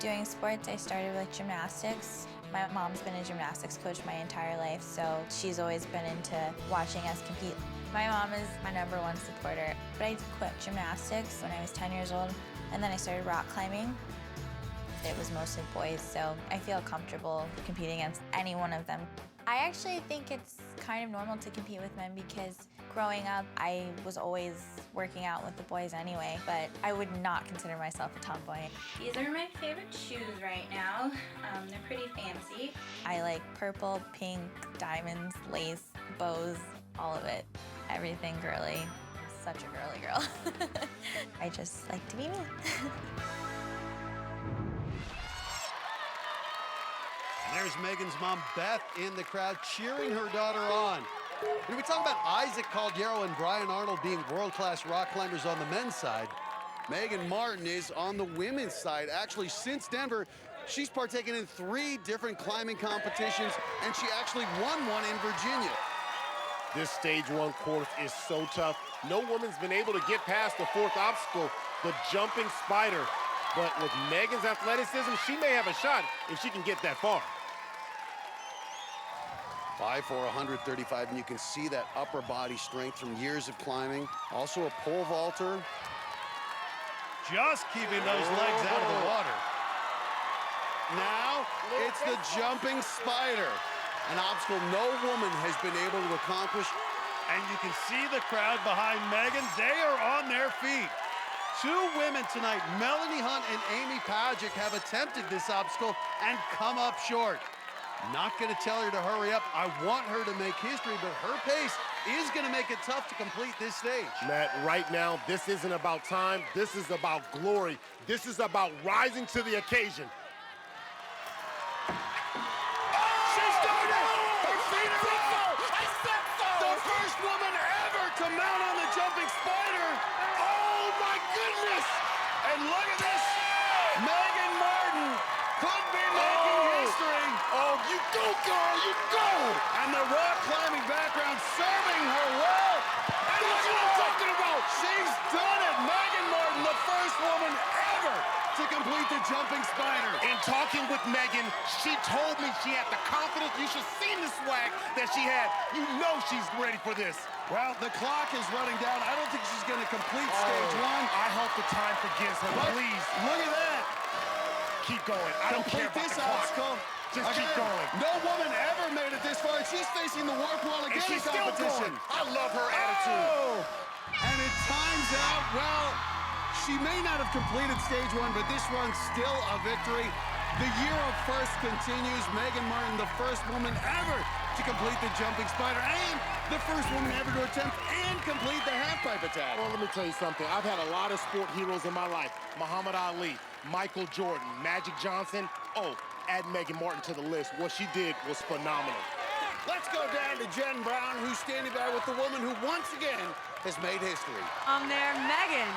Speaker 19: doing sports. I started with gymnastics. My mom's been a gymnastics coach my entire life, so she's always been into watching us compete. My mom is my #1 supporter, but I quit gymnastics when I was 10 years old, and then I started rock climbing. It was mostly boys, so I feel comfortable competing against any one of them. I actually think it's kind of normal to compete with men because growing up, I was always working out with the boys anyway, but I would not consider myself a tomboy. These are my favorite shoes right now. They're pretty fancy. I like purple, pink, diamonds, lace, bows, all of it. Everything girly. Such a girly girl. I just like to be me.
Speaker 21: There's Megan's mom, Beth, in the crowd cheering her daughter on. When we talk about Isaac Caldiero and Brian Arnold being world-class rock climbers on the men's side, Megan Martin is on the women's side. Actually, since Denver, she's partaken in 3 different climbing competitions, and she actually won one in Virginia.
Speaker 2: This stage 1 course is so tough. No woman's been able to get past the 4th obstacle, the jumping spider. But with Megan's athleticism, she may have a shot if she can get that far.
Speaker 21: 5'4", 135, and you can see that upper body strength from years of climbing. Also a pole vaulter. Just keeping those legs out of the water. Now, it's the jumping spider. An obstacle no woman has been able to accomplish. And you can see the crowd behind Megan. They are on their feet. 2 women tonight, Melanie Hunt and Amy Pajic, have attempted this obstacle and come up short. Not going to tell her to hurry up. I want her to make history, but her pace is going to make it tough to complete this stage.
Speaker 2: Matt, right now, this isn't about time. This is about glory. This is about rising to the occasion.
Speaker 1: She's doing it! Her feet are up! I said so! The first woman ever to mount on the jumping spider! Oh my goodness! And look at this! Megan Martin could be making history!
Speaker 2: Oh, you go, girl, you go!
Speaker 21: And the rock climbing background serving her well.
Speaker 1: And look what I'm talking about!
Speaker 21: She's done it! Megan Martin, the first woman ever to complete the jumping spider.
Speaker 2: In talking with Megan, she told me she had the confidence. You should see the swag that she had. You know she's ready for this.
Speaker 21: Well, the clock is running down. I don't think she's going to complete stage 1.
Speaker 2: I hope the time forgives her,
Speaker 21: But
Speaker 2: please.
Speaker 21: Look at that.
Speaker 2: Keep going. I don't care about
Speaker 21: this
Speaker 2: the clock.
Speaker 21: obstacle.
Speaker 2: Just keep going.
Speaker 21: No woman ever made it this far. She's facing the warp wall again
Speaker 2: And she's
Speaker 21: in
Speaker 2: still
Speaker 21: competition.
Speaker 2: going. I love her attitude.
Speaker 21: Oh! And it times out. Well, she may not have completed stage 1, but this one's still a victory. The year of first continues. Megan Martin, the first woman ever to complete the jumping spider, and the first woman ever to attempt and complete the half-pipe attack.
Speaker 2: Well, let me tell you something. I've had a lot of sport heroes in my life. Muhammad Ali, Michael Jordan, Magic Johnson. Oh, add Megan Martin to the list. What she did was phenomenal.
Speaker 21: Let's go down to Jenn Brown, who's standing by with the woman who once again has made history.
Speaker 7: There, Megan.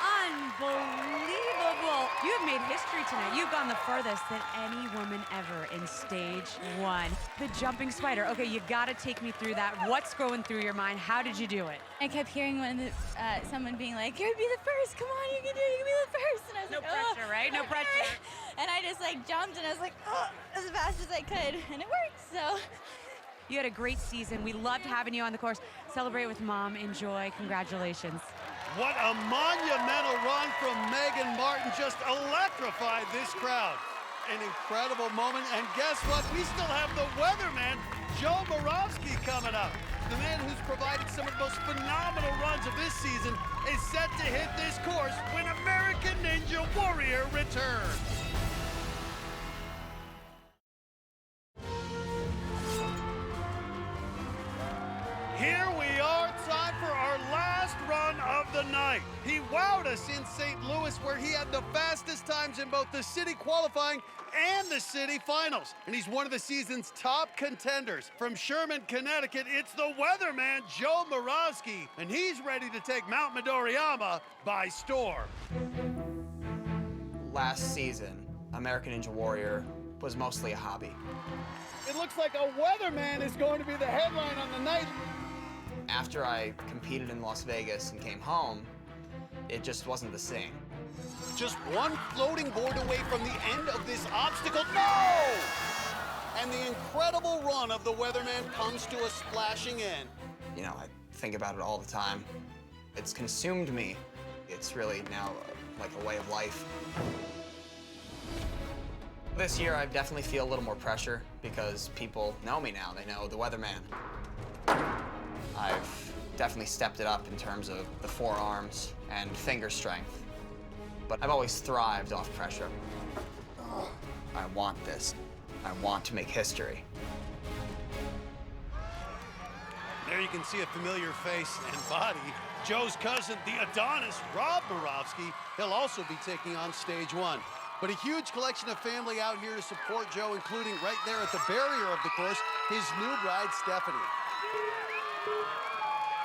Speaker 7: Unbelievable. You have made history tonight. You've gone the furthest than any woman ever in stage 1. The jumping spider. Okay, you got to take me through that. What's going through your mind? How did you do it?
Speaker 19: I kept hearing someone being like, "You're gonna be the first. Come on, you can do it. You can be the first." And I was
Speaker 7: No
Speaker 19: like,
Speaker 7: pressure, right? No pressure.
Speaker 19: And I just jumped and I was like, oh, as fast as I could, and it worked. So.
Speaker 7: You had a great season. We loved having you on the course. Celebrate with Mom. Enjoy. Congratulations.
Speaker 21: What a monumental run from Megan Martin. Just electrified this crowd. An incredible moment. And guess what? We still have the weatherman, Joe Moravsky, coming up. The man who's provided some of the most phenomenal runs of this season is set to hit this course when American Ninja Warrior returns. Here we are, time for our last run of the night. He wowed us in St. Louis, where he had the fastest times in both the city qualifying and the city finals. And he's one of the season's top contenders. From Sherman, Connecticut, it's the weatherman, Joe Moravsky, and he's ready to take Mount Midoriyama by storm.
Speaker 17: Last season, American Ninja Warrior was mostly a hobby.
Speaker 21: It looks like a weatherman is going to be the headline on the night.
Speaker 17: After I competed in Las Vegas and came home, it just wasn't the same.
Speaker 21: Just one floating board away from the end of this obstacle. No! And the incredible run of the weatherman comes to a splashing end.
Speaker 17: You know, I think about it all the time. It's consumed me. It's really now like a way of life. This year, I definitely feel a little more pressure because people know me now. They know the weatherman. I've definitely stepped it up in terms of the forearms and finger strength. But I've always thrived off pressure. I want this. I want to make history.
Speaker 21: There you can see a familiar face and body. Joe's cousin, the Adonis, Rob Moravsky. He'll also be taking on stage one. But a huge collection of family out here to support Joe, including right there at the barrier of the course, his new bride, Stephanie.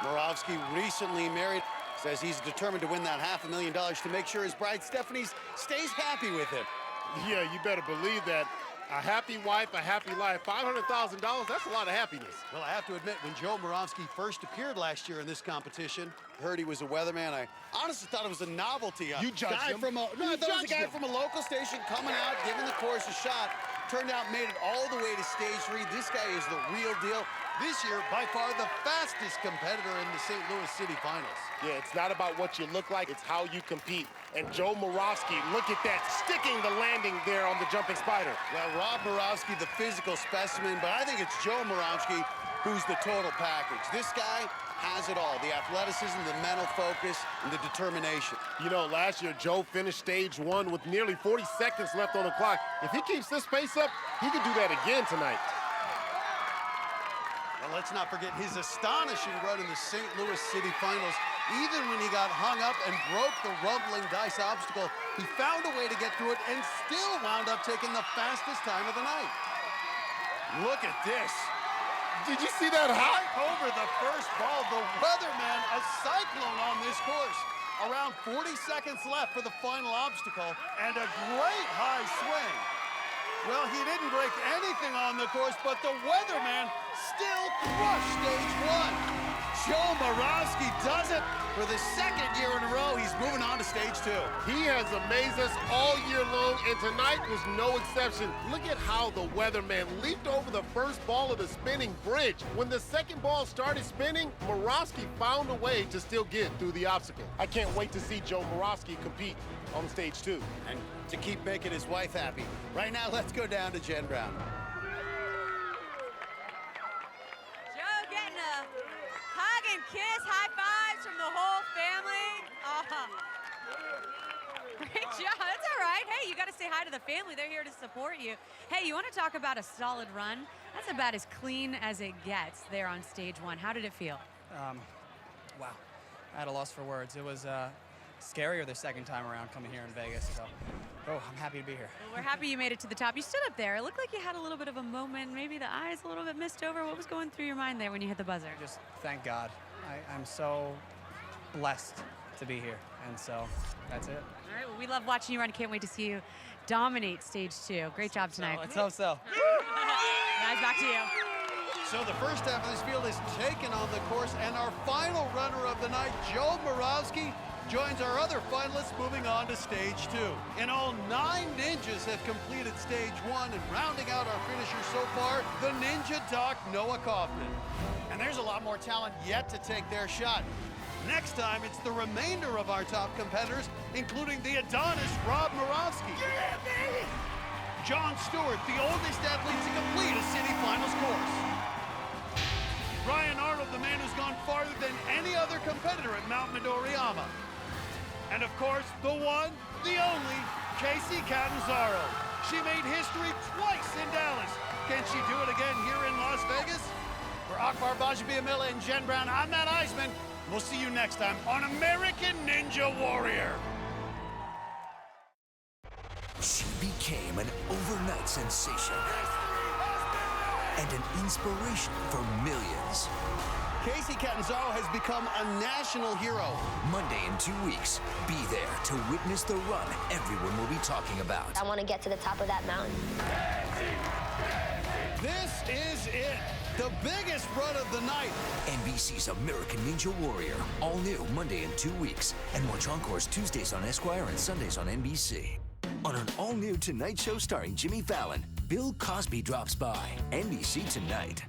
Speaker 21: Moravsky, recently married, says he's determined to win that $500,000 to make sure his bride, Stephanie, stays happy with him.
Speaker 2: Yeah, you better believe that. A happy wife, a happy life. $500,000, that's a lot of happiness.
Speaker 21: Well, I have to admit, when Joe Moravsky first appeared last year in this competition, heard he was a weatherman, I honestly thought it was a real deal.
Speaker 2: You judged him?
Speaker 21: No, I thought it was a guy from a local station coming out, giving the course a shot. Turned out made it all the way to stage 3. This guy is the real deal. This year, by far the fastest competitor in the St. Louis City Finals.
Speaker 2: Yeah, it's not about what you look like, it's how you compete. And Joe Moravsky, look at that, sticking the landing there on the jumping spider.
Speaker 21: Well, Rob Moravsky, the physical specimen, but I think it's Joe Moravsky who's the total package. This guy has it all, the athleticism, the mental focus, and the determination.
Speaker 2: You know, last year, Joe finished stage 1 with nearly 40 seconds left on the clock. If he keeps this pace up, he could do that again tonight.
Speaker 21: Well, let's not forget his astonishing run in the St. Louis City Finals. Even when he got hung up and broke the rumbling dice obstacle, he found a way to get through it and still wound up taking the fastest time of the night. Look at this.
Speaker 2: Did you see that high?
Speaker 21: Over the first ball, the weatherman, a cyclone on this course. Around 40 seconds left for the final obstacle, and a great high swing. Well, he didn't break anything on the course, but the weatherman still crushed stage 1. Joe Moravsky does it for the second year in a row. He's moving on to stage 2.
Speaker 2: He has amazed us all year long, and tonight was no exception. Look at how the weatherman leaped over the first ball of the spinning bridge. When the second ball started spinning, Moravsky found a way to still get through the obstacle. I can't wait to see Joe Moravsky compete on stage 2.
Speaker 21: And to keep making his wife happy. Right now, let's go down to Jenn Brown.
Speaker 7: Joe getting a hug and kiss, high fives from the whole family. Great job, that's all right. Hey, you got to say hi to the family. They're here to support you. Hey, you want to talk about a solid run? That's about as clean as it gets there on stage 1. How did it feel?
Speaker 4: Wow, at a loss for words. It was scarier the second time around coming here in Vegas, so I'm happy to be here.
Speaker 7: Well, we're happy you made it to the top. You stood up there. It looked like you had a little bit of a moment, maybe the eyes a little bit mist over. What was going through your mind there when you hit the buzzer?
Speaker 4: Just thank God. I'm so blessed to be here, and so that's it.
Speaker 7: All right, well, we love watching you run. Can't wait to see you dominate stage 2. Great job tonight.
Speaker 4: Let's hope so.
Speaker 7: Guys, back to you.
Speaker 21: So the first half of this field is taken on the course, and our final runner of the night, Joe Moravsky, joins our other finalists moving on to stage 2. In all, 9 ninjas have completed stage 1, and rounding out our finisher so far, the Ninja Doc, Noah Kaufman. And there's a lot more talent yet to take their shot. Next time, it's the remainder of our top competitors, including the Adonis Rob Moravsky. Yeah, baby! Jon Stewart, the oldest athlete to complete a city finals course. Ryan Arnold, the man who's gone farther than any other competitor at Mount Midoriyama. And of course, the one, the only, Kacy Catanzaro. She made history twice in Dallas. Can she do it again here in Las Vegas? For Akbar, Gbaja-Biamila, and Jenn Brown, I'm Matt Iseman. We'll see you next time on American Ninja Warrior.
Speaker 5: She became an overnight sensation and an inspiration for millions.
Speaker 21: Kacy Catanzaro has become a national hero.
Speaker 5: Monday in 2 weeks, be there to witness the run everyone will be talking about.
Speaker 8: I want to get to the top of that mountain.
Speaker 21: This is it. The biggest run of the night.
Speaker 5: NBC's American Ninja Warrior. All new Monday in 2 weeks. And watch Encores Tuesdays on Esquire and Sundays on NBC. On an all-new Tonight Show starring Jimmy Fallon, Bill Cosby drops by. NBC Tonight.